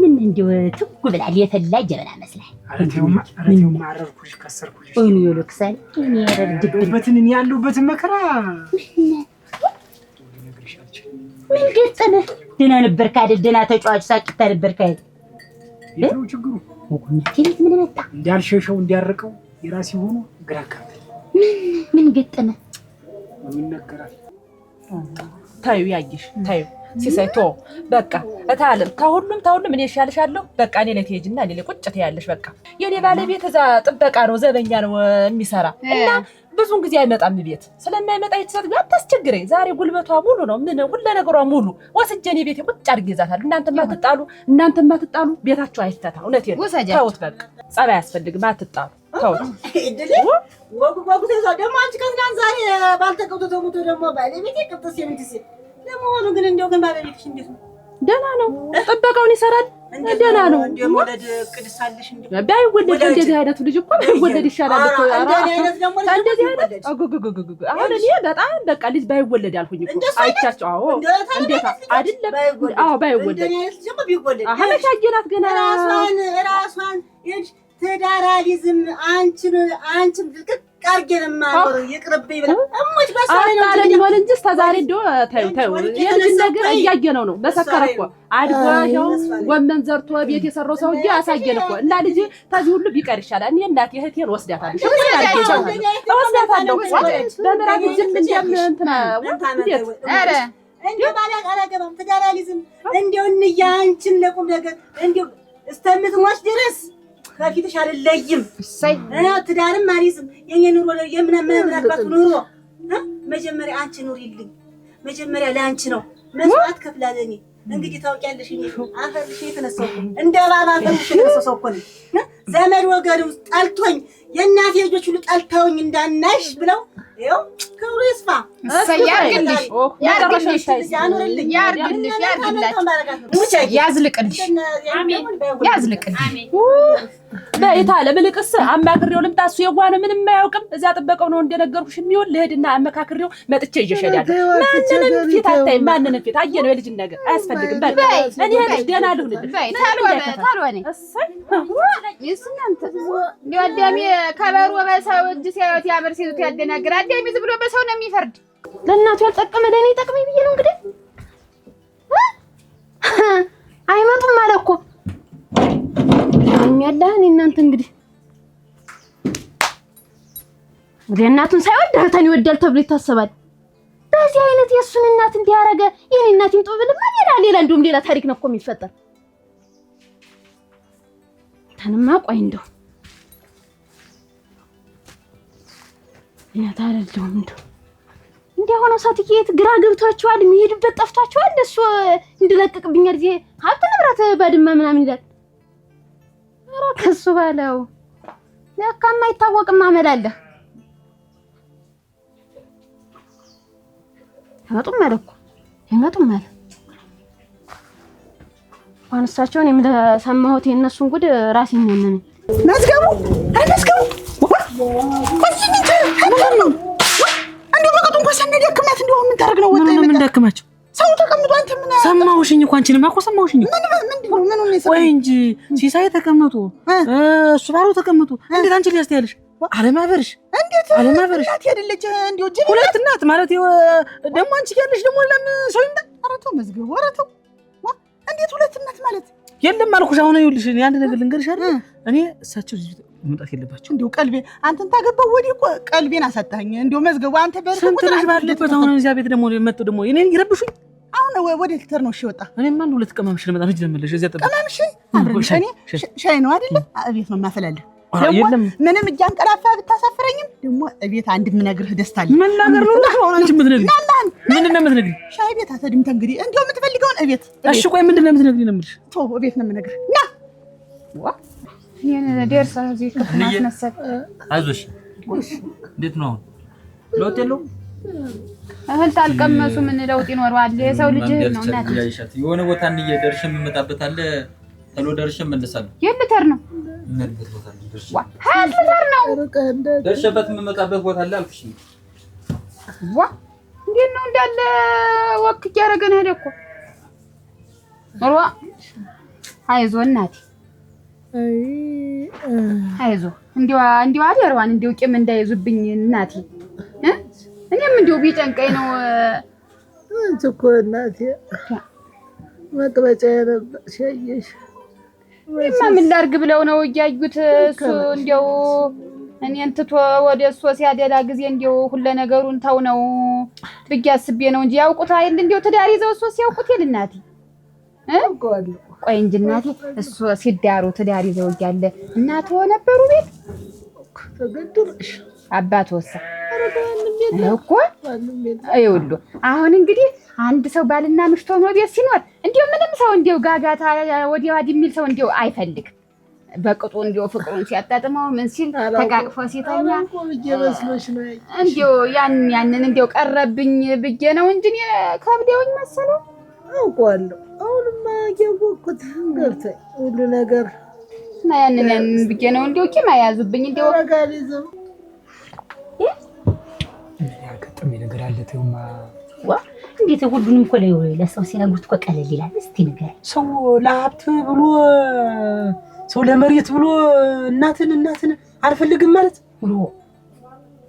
ምን እንደው ትጉ ብላል የፈላ ጀበና መስላል። አረቴው ማረርኩሽ ከሰርኩሽ እኔ ይልክሳል እኔ ያለሁበትን ያለሁበትን መከራ ምን ገጠመህ? ደህና ነበርክ አይደል? ደህና ተጫዋች ሳቂታ ነበርክ አይደል? የት ነው ችግሩ? እንዴት ምን መጣ? እንዳልሸሸው እንዲያርቀው የራሴ ሆኖ ግራ ጋር ምን ገጠመ? ምን ነገራል? ታዩ ያይሽ ታዩ ሲሰይቶ በቃ እታለም ታሁሉም እኔ እሻልሻለሁ። በቃ እኔ ላይ ትሄጂና እኔ ላይ ቁጭ ትያለሽ። በቃ የኔ ባለቤት እዛ ጥበቃ ነው ዘበኛ ነው የሚሰራ እና ብዙን ጊዜ አይመጣም ቤት። ስለማይመጣ ይችላል አታስቸግረኝ። ዛሬ ጉልበቷ ሙሉ ነው። ምን ሁሉ ነገሯ ሙሉ ወስጄ እኔ ቤቴ ቁጭ አድርጌ ይዛታል። እናንተማ ትጣሉ ቤታችሁ አይፈታ። እውነቴን ነው። ተውት በቃ ጸባይ አያስፈልግም። አትጣሉ ተውት። ወጉ ተዛው ደግሞ አንቺ ከትናንት ዛሬ ባልተቀውቶ ተሙቶ ደግሞ ባለቤቴ ቅጥስ የምትስ ለመሆኑ ግን እንደው ግን ባለቤትሽ እንዴት ነው? ደህና ነው። ጥበቃውን ይሰራል። ደህና ነው። እንደው ወለድ ቅድሳልሽ እንዴ? ባይወለድ እንደዚህ አይነቱ ልጅ እኮ ባይወለድ ይሻላል እኮ። እንደዚህ አይነት ደግሞ እንደዚህ አይነት አሁን እኔ በጣም በቃ ልጅ ባይወለድ ያልኩኝ እኮ አይቻቸው። አዎ እንዴት አይደለም? አዎ ባይወለድ እንደዚህ አይነት ደግሞ ቢወለድ አመሻየናት ገና ራሷን ትዳራሊዝም አንቺን ልቅቅ አርገን ማኖር ይቅርብኝ ብላ እሞች ባሳለ ነው እንጂ ተዛሬ እንደው ታዩ የልጅ ነገር እያየነው ነው። በሰከረ እኮ አድጓው ወመን ዘርቶ ቤት የሰራው ሰውዬ አሳየን እኮ እና ልጅ ታዚ ሁሉ ቢቀር ይሻላል። እኔ እናቴ እህቴን ወስዳታለሁ በመራቅ ዝም እንደም እንትና አረ እንደው ባላቀራገባም ትዳራሊዝም እንደው እንያንቺን ለቁም ነገር እንደው እስተምትሞች ድረስ ከፊትሽ አልለይም። ትዳርም አሪዝም የኔ ኑሮ የምናምናባት ኑሮ መጀመሪያ አንቺ ኑሪልኝ። መጀመሪያ ለአንቺ ነው መስዋዕት ከፍላለኝ። እንግዲህ ታውቂያለሽ እኔ አፈርሽ የተነሳው እንደ ባባ ፈርሽ የተነሳው እኮ ነው። ዘመድ ወገዱ ጠልቶኝ የእናቴ ልጆች ሁሉ ጠልተውኝ እንዳናሽ ብለው ይኸው ክብሩ ይስፋ ያርግልሽ ያኑርልኝ ያዝልቅልሽ ያዝልቅልሽ በይታ ለምልቅስ አማክሬው ልምጣ። እሱ የዋህ ነው ምንም አያውቅም። እዚያ ጥበቀው ነው እንደነገርኩሽ የሚውል ልሄድና አማክሬው መጥቼ ይዤሻለሁ። ማንንም ፊት አታይ ማንንም ፊት አየነው የልጅ ነገር አያስፈልግም። በቃ እኔ ልጅ ደህና ልሁንልሽ ታልወኔ ይስናንተ ዲያዳሚ ከበሩ በሰው እጅ ሲያዩት ያምር ሲሉት ያደናግራል። ዲያዳሚ ዝም ብሎ በሰው ነው የሚፈርድ። ለእናቱ ያልጠቀመ ለእኔ ጠቅመኝ ብዬ ነው እንግዲህ አይመጡም ማለት እኮ ያላህን እናንተ እንግዲህ ወደ እናቱን ሳይወድ እህቱን ይወዳል ተብሎ ይታሰባል። በዚህ አይነት የሱን እናት እንዲያረገ የኔ እናት ይጦብልማ ሌላ እንደውም ሌላ ታሪክ ነው እኮ የሚፈጠር። ታንማ ቆይ ያ ታረደው እንዴ ሆኖ ሳትየት ግራ ገብቷቸዋል። የሚሄድበት ጠፍቷቸዋል። እሱ እንድለቅቅብኝ እዚህ ሀብት ንብረት ባድማ ምናምን ይላል። ኧረ ከሱ ባለው ለካ የማይታወቅም አመል አለ። አይመጡም አለ ዋንሳቸውን የምሰማሁት የነሱን ጉድ ራሴን ነኝ። መዝገቡ እንደው በቀጡ እንኳን ሳንደክማት እንደው ምን ታረግ ነው? ወጣ ምን ደክማቸው ሰው ተቀምጦ አንተ ምን ሰማሁሽኝ እኮ አንቺንማ እኮ ሰማሁሽኝ። ምን ነው ወይ እንጂ ሲሳይ ተቀመጡ እሱ ባለው ተቀመጡ። እንዴት አንቺ ሊያስተያለሽ አለማበርሽ እንዴት አለማበርሽ እናት ያደለች እንደው ጅብ ሁለት እናት ማለት ደግሞ አንቺ ያለሽ ደግሞ ለምን ሰው ይምጣ? ኧረ ተው መዝገቡ ኧረ ተው እንዴት ሁለት እናት ማለት የለም አልኩሽ። አሁን ይኸውልሽ እኔ አንድ ነገር ልንገርሽ አይደል እኔ እሳቸው መምጣት የለባቸው። እንደው ቀልቤ አንተን ታገባው ወዲህ እኮ ቀልቤን አሳጣኝ። እንደው መዝገቡ አንተ በርኩ ስንት ልጅ ባለበት አሁን እዚያ ቤት ደግሞ መጥቶ ደግሞ እኔን ይረብሹኝ። አሁን ወደ ልትር ነው እሺ ወጣ እኔማ አንድ ሁለት ቀማምሽ ለመጣ ልጅ ለመለሽ እዚያ ጠብቅ ቀማምሽ አብረን ሻይ ነው አይደለ እቤት ነው የማፈላለህ። የለም ምንም እጅ አንቀላፋ ብታሳፍረኝም ደግሞ እቤት አንድ የምነግርህ ደስታ አለ። ምን ነገር ነው አሁን አንቺ የምትነግሪኝ? ምንድን ነው የምትነግሪኝ? ሻይ ቤት አትሄድም እንግዲህ እንደው የምትፈልገውን እቤት። እሺ ቆይ ምንድን ነው የምትነግሪኝ ነው የምልሽ? ተው እቤት ነው የምነግርህ። ና የኔ ደርሳ እዚህ ከማስነሳት አይዞሽ። እንዴት ነው ለውጥ የለውም? እህል ታልቀመሱ ምን ለውጥ ይኖረዋል? የሰው ልጅ ነው እናት ያይሻት የሆነ ቦታ እንዬ ደርሼ የምመጣበት አለ። ተሎ ደርሼ እመለሳለሁ። የልተር ነው ምንበት ቦታ ደርሼ ሀያት ልተር ነው ደርሼበት የምመጣበት ቦታ አለ አልኩሽ። እንዴት ነው እንዳለ ወክ ያረገን ሄደ እኮ ሩዋ አይዞህ እናቴ አይዞህ እንዲያው አደረዋን እንዲያው ቂም እንዳይዙብኝ እናቴ እኔም እንዲያው ቢጨንቀኝ ነው እኮ እናቴ መቅበጫ ነበር ሲያየሽ ምን ላድርግ ብለው ነው እያዩት እሱ እንደው እኔን ትቶ ወደ እሱ ሲያደላ ጊዜ እንደው ሁሉ ነገሩን ተው ነው ብዬ አስቤ ነው እንጂ ያውቁት አይደል እንደው ትዳር ይዘው እሱ ሲያውቁት ይል እናቴ ቆይ እንጂ እናቴ እሱ ሲዳሩ ትዳር ይዘው እያለ እናቱ ነበሩ ቤት ተገድረሽ አባት ወሳ እኮ አይውሉ አሁን እንግዲህ አንድ ሰው ባልና ምሽቶ ነው ቤት ሲኖር እንደው ምንም ሰው እንደው ጋጋታ ወዲያ ወዲህ የሚል ሰው እንደው አይፈልግ በቅጡ እንደው ፍቅሩን ሲያጣጥመው ምን ሲል ተቃቅፎ ሲተኛ እንደው ያንን እንደው ቀረብኝ ብዬ ነው እንጂ ከብደውኝ መሰለው አውቀዋለሁ። አሁንማ ያወቅኩት ገብቶኝ ሁሉ ነገር እና ያንን ብዬ ነው እንደው ቂም ያዙብኝ እንደው ጋሪዘው ያገጠመ ነገር አለ ተውማ እንዴት ሁሉንም እኮ ለሰው ሲነግሩት እኮ ቀለል ይላል። እስቲ ነገር ሰው ለሀብት ብሎ ሰው ለመሬት ብሎ እናትን አልፈልግም ማለት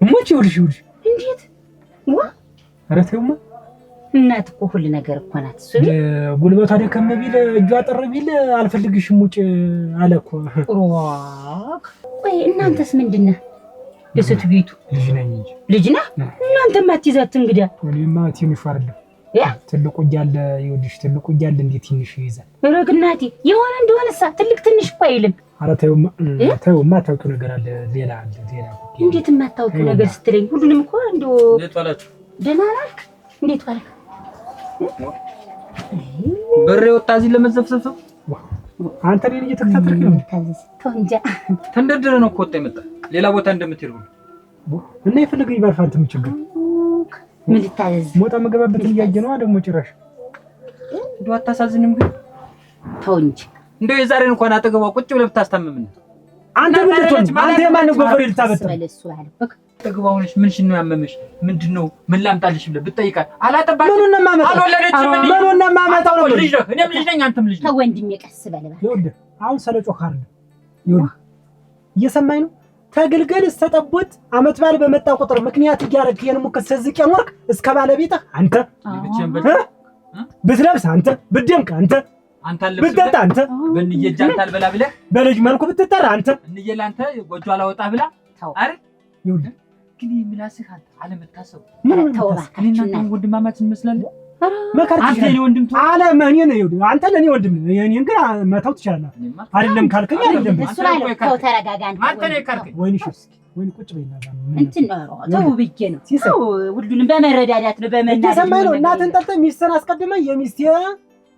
ሞች ይውልሽ እንዴት ኧረ ተውማ እናት እኮ ሁሉ ነገር እኮ ናት። እሱ ጉልበቷ ደከመ ቢል እጇ አጠረ ቢል አልፈልግሽም ውጭ አለ እኮ። ቆይ እናንተስ ምንድነው? የሴት ቤቱ ልጅ ነኝ እንጂ ልጅ ነህ እናንተማ አትይዛት እንግዲህ እኔማ ትንሽ አይደለም ትልቁ እያለ ይወድሽ ትልቁ እያለ እንዴት ትንሽ ይይዛል? ረግናቴ የሆነ እንደሆነሳ ትልቅ ትንሽ እኮ አይልም። ኧረ ተውማ ታውቂው ነገር አለ ሌላ እንዴት የማታውቂው ነገር ስትለኝ ሁሉንም እኮ እንደው እንዴት ዋላችሁ? ደህና ናት? እንዴት ዋልክ? በሬ ወጣ እዚህ ለመዘፍሰፍ አንተ ለኔ እየተከታተልክ ነው ተንጃ ተንደድረ ነው እኮ ወጣ የመጣ ሌላ ቦታ እንደምትሄዱ እና የፈለገኝ ባልፋንት ምን ችግር ምን ልታዘዝ ሞጣ መገባበት እያየ ነው ደግሞ ጭራሽ እንደው አታሳዝንም ግን ተው እንጂ እንደው የዛሬን እንኳን አጠገቧ ቁጭ ብለህ ብታስታምምን አንተ ምን ልትሆን አንተ የማን ጎፈሬ ልታበጥር አጠገቧ ሆነሽ ምንሽን ነው ያመመሽ ምንድነው ምን ላምጣልሽ ብለህ ብትጠይቃት አላጠባች ምኑን ማመጣው አልወለደችም ምኑን ማመጣው ነው ልጅ ነህ እኔም ልጅ ነኝ አንተም ልጅ ነህ ተወንድም የቀስ በለባ ይኸውልህ አሁን ሰለጮህ አይደል ይኸውልህ እየሰማኝ ነው ተገልገል ተጠቦት አመት ባል በመጣ ቁጥር ምክንያት እያረክ የነሙከ ሰዝቅ ያኖርክ እስከ ባለቤትህ አንተ ብትለብስ አንተ ብትደምቅ አንተ ብትጠጣ አንተ በእንየጃ አንተ አልበላ ብለህ በልጅ መልኩ ብትጠራ አንተ እንየላ አንተ ጎጆ አላወጣ ብላ አይደል ይኸውልህ ግን ምላስህ አንተ አለመታሰብ እኔና አንተ ወንድማማች እንመስላለን አንተ ለኔ ወንድም ተው አለ ማን ነው ይኸውልህ አንተ ለኔ ወንድም እኔን ግን መተው ትችላለህ አይደለም ካልከኝ አይደለም እሱ ላይ ተው ተረጋጋ አንተ ነህ ካልከኝ ወይንሽ እስኪ ወይን ቁጭ በይና እንትን ነው ተው ብዬ ነው ተው ሁሉንም በመረዳዳት ነው በመናደድ ተሰማኝ ነው እናትን ጠልተህ ሚስትህን አስቀድመህ የሚስቴ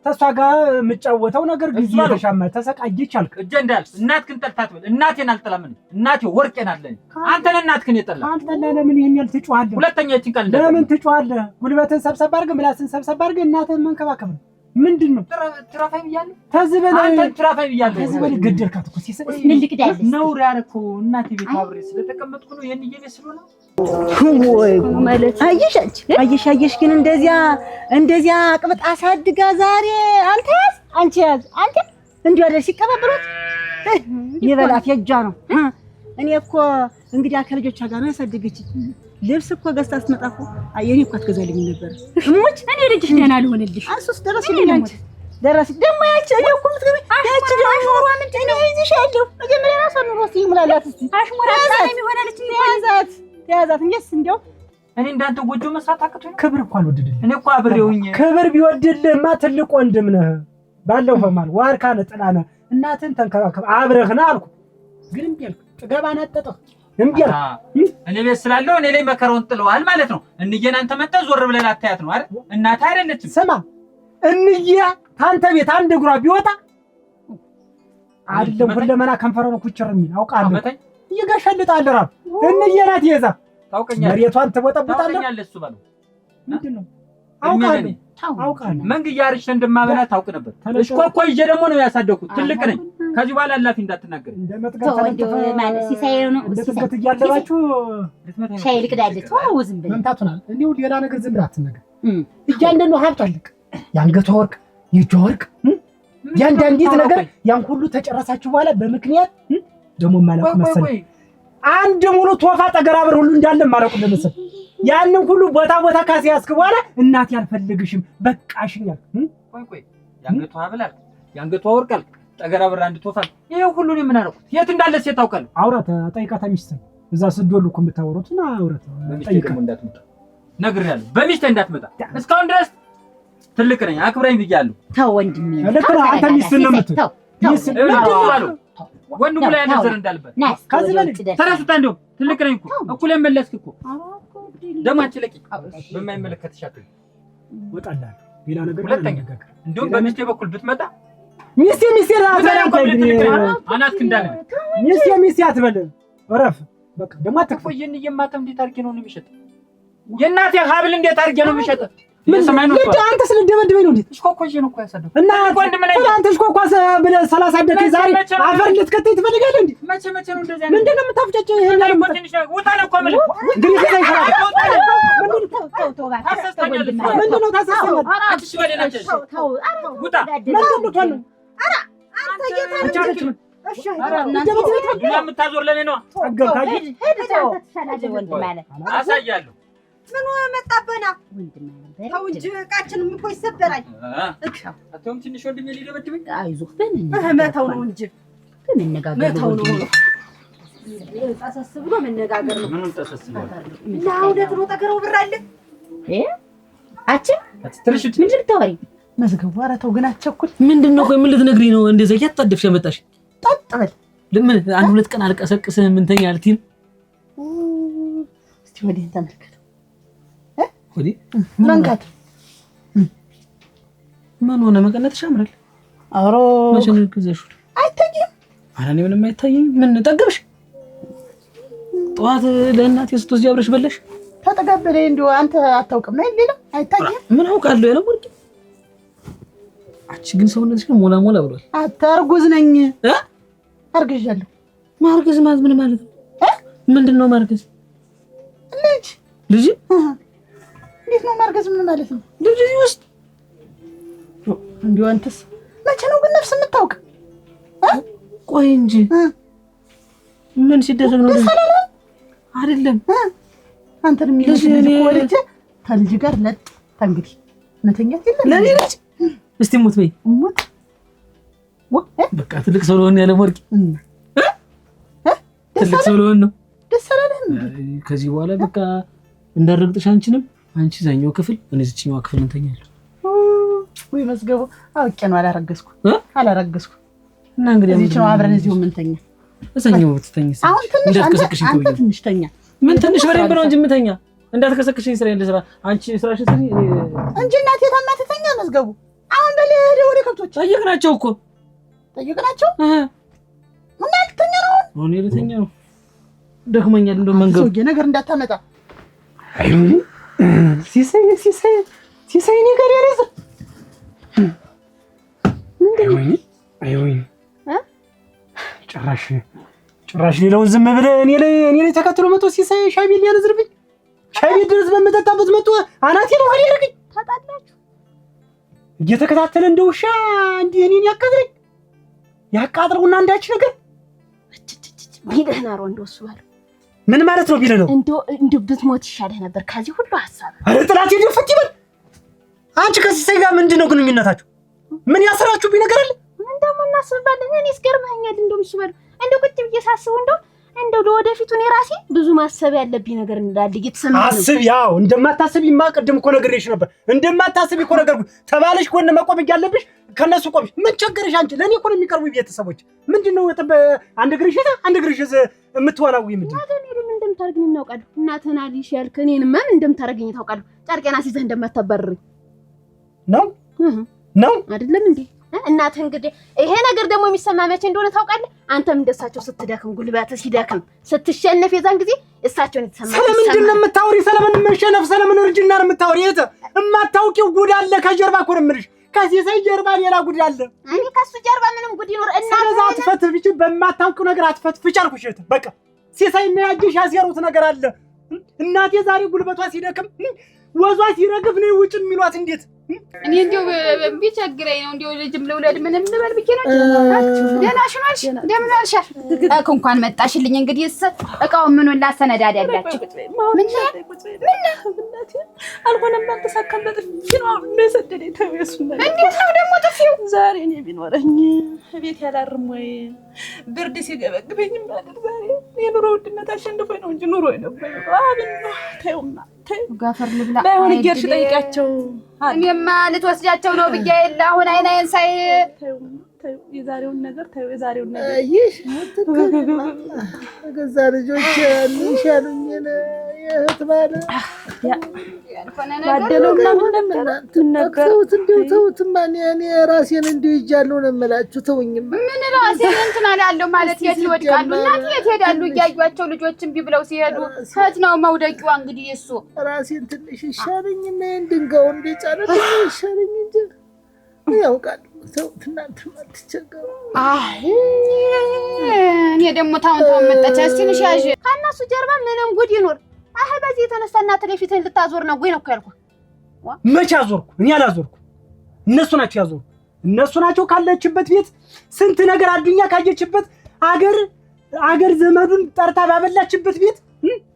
ተሷ ጋር የምጫወተው ነገር ጊዜ ተሻማ ተሰቃየች አልክ እጄ እንዳልስ እናትክን ጠልታት በል እናቴን አልጠላም እናቴ ወርቄን አለኝ አንተን እናትክን የጠላ አንተ ለምን ይሄን ያህል ትጮሃለህ ሁለተኛ እቺን ቃል ለምን ትጮሃለህ ጉልበትን ሰብሰብ አድርገህ ምላስን ሰብሰብ አድርገህ እናትህን መንከባከብ ነው ምንድነው ትራፋይ ብያለሁ ተዝበለ አንተ ትራፋይ ብያለሁ ተዝበለ ገደልካት እኮ ሲሰጥ ምን ልቅዳለህ ነው ያረኩ እናቴ ቤት አብሬ ስለተቀመጥኩ ነው የኔ ቤት ስለሆነ ወይ ማለት አየሽ ግን እንደዚያ አቅብጣ አሳድጋ ዛሬ አንቺ ያዝ አንተ እንዲህ ወደ ሲቀበብሩት ይበላት የእጇ ነው እኔ እኮ እንግዲህ ከልጆቿ ጋር ነው ያሳደገች ልብስ እኮ ገዝታ ስትመጣ እኮ አየኔ እኮ አትገዛልኝ ነበር እሞች እኔ ልጅሽ ደህና ልሆንልሽ አንሱስ ደረስልኝ አንቺ ደረስ ደግሞ ያቺ እኔ እኮ ምትገቢ ያቺ ደግሞ እኔ ይዝሻለሁ መጀመሪያ ራሷ ኑሮ ሲሙላላት እስቲ አሽሙራ ታኔም ይሆናልች ያዛት እንዴስ እንደው እኔ እንዳንተ ጎጆ መስራት አቅቶኝ ክብር እኮ አልወደድልኝ እኔ እኮ አብሬውኝ ክብር ቢወድልህማ ትልቅ ወንድም ነህ ባለፈው ማለት ዋርካ ነህ ጥላ ነህ እናትን ተንከባከብ አብረህ ነህ አልኩ ግን እምቢ አልክ ጥገባ ናጠጠህ እምቢ አልክ እኔ ቤት ስላለው እኔ ላይ መከራውን ጥለዋል ማለት ነው እንየን አንተ መጣ ዞር ብለህ አታያት ነው አይደል እናት አይደለችም ስማ እንየ ታንተ ቤት አንድ እግሯ ቢወጣ አይደለም ሁለመና ከንፈረ ነው ኩቸር የሚል አውቃለሁ ይገሸልጣል ራብ እንየ ናት ይዛ ታውቀኛለህ መሬቷን ትቦጠብጣለህ ታውቀኛለህ እሱ ባለው ምንድነው አውቃለሁ መንግያ አርሽ እንደማበላ ታውቅ ነበር እሽኮኮ ይዤ ደግሞ ነው ያሳደኩት ትልቅ ነኝ ከዚህ በኋላ አላፊ እንዳትናገር እንደመጥጋት ማለት ሲሳይ ነው እንደጥገት እያለባችሁ ሻይ ልቅዳለች ዋው ዝም ብለህ መምታቱናል እንዴው ሌላ ነገር ዝም ብለህ አትነገር እያንዳንዱ ሀብት አለቅ ያንገቷ ወርቅ የእጇ ወርቅ ያንዳንዲት ነገር ያን ሁሉ ተጨረሳችሁ በኋላ በምክንያት ደግሞ ማለቁ መሰለኝ አንድ ሙሉ ቶፋ ተገራበር ሁሉ እንዳለ ማለቁ ለመሰል ያንን ሁሉ ቦታ ካሲያስክ በኋላ እናት ያልፈልግሽም በቃሽኛል ቆይ ያንገቷ ሀብል አልክ፣ ያንገቷ ወርቅ አልክ፣ ጠገራ ብር አንድ ቶፋል። ይሄ ሁሉ ነው የምናረቁት። የት እንዳለ ሴት ታውቃለህ? አውራት ጠይቃታ ሚስት እዛ ስዶሉ እኮ የምታወሩትና አውራት በሚስቴ ደግሞ እንዳትመጣ ነግሬያለሁ። በሚስቴ እንዳትመጣ እስካሁን ድረስ ትልቅ ነኝ አክብረኝ ብያለሁ። ተው ወንድሜ ለካ አንተ ሚስት ነው የምትለው ወንድሙ ላይ ያለ ዘር እንዳልበት ከዚህ ላይ ተረስታ እንደው ትልቅ ነኝ እኮ እኩል መለስክ እኮ ደማችን ለቂ በማይመለከትሽ አትል ወጣላል ሌላ ነገር ሁለተኛ እንደውም በሚስቴ በኩል ብትመጣ ሚስቴ አናትክ እንዳለ ሚስቴ አትበል እረፍ በቃ ደማ ተቆየን የማተም እንዴት አድርጌ ነው የሚሸጥ የእናቴ ሀብል እንዴት አድርጌ ነው የሚሸጥ ምን ሰማይ ነው አንተ ስለደበደበኝ ነው እንዴ እሽኮኮዬ ነው እኮ ያሳደው እና ወንድም ነኝ አንተ እሽኮኮ ብለህ 30 ደቂቃ ዛሬ አፈር ልትከተይ ትፈልጋለህ እንዴ መቼ ነው እንደዚህ አይነት ምንድነው የምታፍጨጨው ይሄን ያለው ትንሽ ውጣ ነው እኮ ማለት እንግዲህ ከዛ ይፈራል ምንድነው ታሳሰኛል አትሽ ወደናቸው ውጣ ምንድነው ታሉ አንተ እየታረች እሺ የምታዞር ለኔ ነው አገባኝ አሳያለሁ ምን መጣበና ተው እንጂ ዕቃችንም እኮ ይሰበራል አቶም ትንሽ ወንድሜ ሊደበድበኝ አይዞህ መተው ነው እንጂ መተው ነው ተሳስብ ብሎ መነጋገር ነው ምንም ተሳስብ እና እውነት ነው ጠገረው ብር አለ ትንሽ ምን ልታወሪ መዝገቡ ኧረ ተው ግን አትቸኩል ምንድነው ቆይ ምን ልትነግሪኝ ነው እንደዛ ያጣደፍሽ ያመጣሽ ጠጥበል ለምን አንድ ሁለት ቀን አልቀሰቅስህም እንተኛ አልቲን እስቲ ወዲህ ተመልከት ወዲህ መንካት ምን ሆነ መቀነትሽ ያምራል አሮ መቼ ነው ከዘሽ አይታየም ኧረ እኔ ምንም አይታየኝ ምን ጠገብሽ ጠዋት ለእናቴ ስትወስጂ አብረሽ በለሽ ተጠጋበለ እንዴ አንተ አታውቅም ነው ሌላ አይታየም ምን አውቃለሁ ያለው ወርቂ አቺ ግን ሰውነትሽ ሞላ ሞላ ብሏል አታርጉዝ ነኝ አርግዣለሁ ማርገዝ ማለት ምን ማለት ነው ምንድነው ማርገዝ ልጅ እንዴት ነው ማርገዝ ምን ማለት ነው ልጅ ውስጥ እንዴ አንተስ መቼ ነው ግን ነፍስ የምታውቅ ቆይ እንጂ ምን ሲደረግ ነው አይደለም አንተንም ልጅ ወልጄ ከልጅ ጋር ለጥ እንግዲህ መተኛት የለም ለኔ ልጅ እስቲ ሞት በይ ሞት በቃ ትልቅ ሰው ነው ያለ ወርቂ ትልቅ ሰው ነው ደስ አላለህ ከዚህ በኋላ በቃ እንዳረግጥሽ አንቺንም አንቺ ዛኛው ክፍል እኔ እዚህኛው ክፍል እንተኛለን ወይ መዝገቡ አውቄ ነው አላረገዝኩ እና እንግዲህ እዚህ ነው አብረን እዚሁ ምንተኛ እዛኛው ትተኝስ አሁን ትንሽ ተኛ ምን ትንሽ በሬ ነው እንጂ ምተኛ እንዳትከሰክሽኝ ስራ እንደ ስራ አንቺ ስራሽ ስሪ እንጂ እናቴ ታማተኛ መዝገቡ አሁን በለ ወደ ከብቶች ጠይቅናቸው እኮ ጠይቅናቸው ምን አልተኛ ነው እኔ ልተኛ ነው ደክመኛል እንደው መንገዱ ሰውዬ ነገር እንዳታመጣ አይ ሲሳይ ነገር ያረዘ አይወይ ጭራሽ ሌላውን ዝም ብለህ እኔ ላይ ተከትሎ መጥቶ ሲሳይ ሻይ ቤት ሊያነዝርብኝ ሻይ ቤት ድረስ በመጠጣበት መጥቶ አናቴ ነው አይደል ያደርገኝ ተጣላችሁ እየተከታተለ እንደ ውሻ እንዲህ እኔን ያቃጥረውና አንዳች ነገር ቢልህ ነው እንደሱ ባለው ምን ማለት ነው ቢልህ ነው እንደው ብትሞት ይሻልህ ነበር ከዚህ ሁሉ ሐሳብ አረ ጥላት ይደፍት ይበል አንቺ ከሲሳይ ጋር ምንድነው ግንኙነታችሁ ምን ያሰራችሁብኝ ነገር አለ እንደው እናስባለን እኔስ ገርመኛል እንደው እሱ ባለው እንደው ቁጭ ብዬ ሳስበው እንደው ለወደፊቱ እኔ ራሴ ብዙ ማሰብ ያለብኝ ነገር እንዳለ እየተሰማኝ ነው አስብ ያው እንደማታስቢማ ቅድም እኮ ነግሬሽ ነበር እንደማታስቢ እኮ ነገርኩ ተባለሽ ጎን መቆም ያለብሽ ከነሱ ቆምሽ ምን ቸገረሽ አንቺ ለኔ እኮ ነው የሚቀርቡ ቤተሰቦች ምንድነው አንድ ግርሽ የምትወላው ምንድነው እኔንም እንደምታርግኝ እናውቃለሁ እናተና ሊሽ ያልከ እኔንም ምን እንደምታርግኝ ታውቃለሁ ጨርቄና ሲዘህ እንደማታባርረኝ ነው አይደለም እንዴ እናትህ እንግዲህ ይሄ ነገር ደግሞ የሚሰማ መቼ እንደሆነ ታውቃለህ አንተም እንደሳቸው ስትደክም ጉልበት ሲደክም ስትሸነፍ የዛን ጊዜ እሳቸውን የተሰማ ስለምንድን ነው የምታወሪ ስለምን መሸነፍ ስለምን እርጅና ነው የምታወሪ የማታውቂው ጉድ አለ ከጀርባ እኮ ነው የምልሽ ከሲሳይ ጀርባ ሌላ ጉድ አለ እኔ ከሱ ጀርባ ምንም ጉድ ይኖር እናትህ አትፈትፍጪ በማታውቂው ነገር አትፈትፍጪ አልኩሽ በቃ ሲሳይ እና ያጅሽ ያሰሩት ነገር አለ እናቴ ዛሬ ጉልበቷ ሲደክም ወዟ ሲረግፍ ነው ውጭ የሚሏት እንዴት እኔ እንደው ቢቸግረኝ ነው እንደው ልጅም ልውለድ ምንም ልበል ብዬሽ ነው። ደህና ሽኖሽ እንደምን አልሻል? እንኳን መጣሽልኝ። እንግዲህ እቃውን ምኑን ላሰነዳዳላችሁ። ምን አልሆነም፣ አልተሳካም። በጥፊ ነው የሰደደኝ። ተወሱና እንዴት ነው ደግሞ ጥፊው? ዛሬ እኔ ቢኖረኝ ቤት ያላርም ወይ ብርድ ሲገበግበኝ ማለት ዛሬ የኑሮ ውድነት አሸንፎኝ ነው እንጂ ኑሮ ነበር። አብን ነው ተውማ ጋፈር ልብላ ባይሆን እየርሽ ጠይቂያቸው። እኔማ ልትወስጃቸው ነው ብዬሽ የለ አሁን አይናዬን ሳይ የዛሬውን ነገር ተይው። የዛሬውን ነገር አይሽ ገዛ ልጆች ያሉሽ ያሉኝ የእህት ባለ ባደለውና ምን ነበር እንደው ተውትማ እኔ ራሴን እንዲሁ ይጃለሁ ነው የምላችሁ። ተውኝማ ምን ራሴን እንትን አላለሁ ማለት የት ይወድቃሉ? እናት የት ሄዳሉ? እያዩአቸው ልጆችን ቢብለው ሲሄዱ ከት ነው መውደቂዋ። እንግዲህ እሱ ራሴን ትንሽ ይሻለኝና ድንጋው እንደጫነልኝ ይሻለኝ እንጂ ያውቃል። ተውት እናንተ አትቸገሩ። እኔ ደግሞ ታውን መጣች። እስቲ ንሻዥ ከእነሱ ጀርባ ምንም ጉድ ይኖር በዚህ የተነሳ እናት ላይ ፊትህን ልታዞር ነው ወይ ነው እኮ ያልኩህ። መቼ አዞርኩ? እኔ አላዞርኩ። እነሱ ናቸው ያዞርኩ። እነሱ ናቸው ካለችበት ቤት ስንት ነገር አዱኛ ካየችበት አገር ዘመዱን ጠርታ ባበላችበት ቤት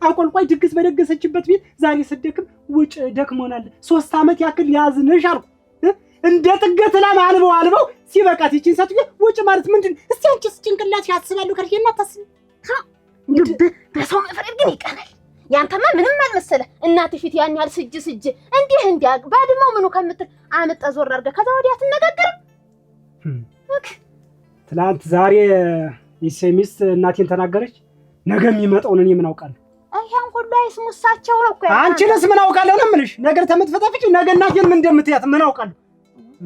አቆልቋይ ድግስ በደገሰችበት ቤት ዛሬ ስደክም ውጭ ደክሞናል 3 ዓመት ያክል ያዝንሽ አልኩ። እንደ ጥገት ላም አልበው ሲበቃት ይቺን ሰጥዬ ውጭ ማለት ምንድን? እስቲ አንቺስ ጭንቅላት ያስባሉ ከርየና ታስብ በሰው መፍረድ ግን ይቀናል። ያንተማ ምንም አልመሰለ እናት ፊት ያን ያህል ስጅ እንዲህ ባድማው ምኑ ከምትል አመጣ ዞር አድርገህ ከዛ ወዲያ ትነጋገር። ትላንት ዛሬ ይሰሚስ እናቴን ተናገረች። ነገ የሚመጣውን እኔ ምን አውቃለሁ? አይያን ሁሉ አይስሙሳቸው ነው እኮ። አንቺ ለስ ምን አውቃለሁ ነው የምልሽ። ነገር ተመትፈታፍጭ ነገ እናቴን ምን እንደምትያት ምን አውቃለሁ?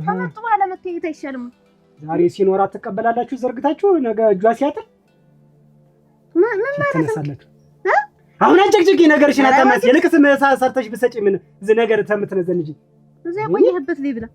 ተመጥቶ ባለመተይት አይሻልም? ዛሬ ሲኖራት ተቀበላላችሁ ዘርግታችሁ ነገ እጇ ሲያጥር ምን ማለት ነው? አሁን አንጨቅጭቂ ነገርሽን አታማስ። የልክስ መሳ ሰርተሽ ብሰጪ ምን ነገር ተምትነዘንጂ እዚያ ቆየህበት ሊብላ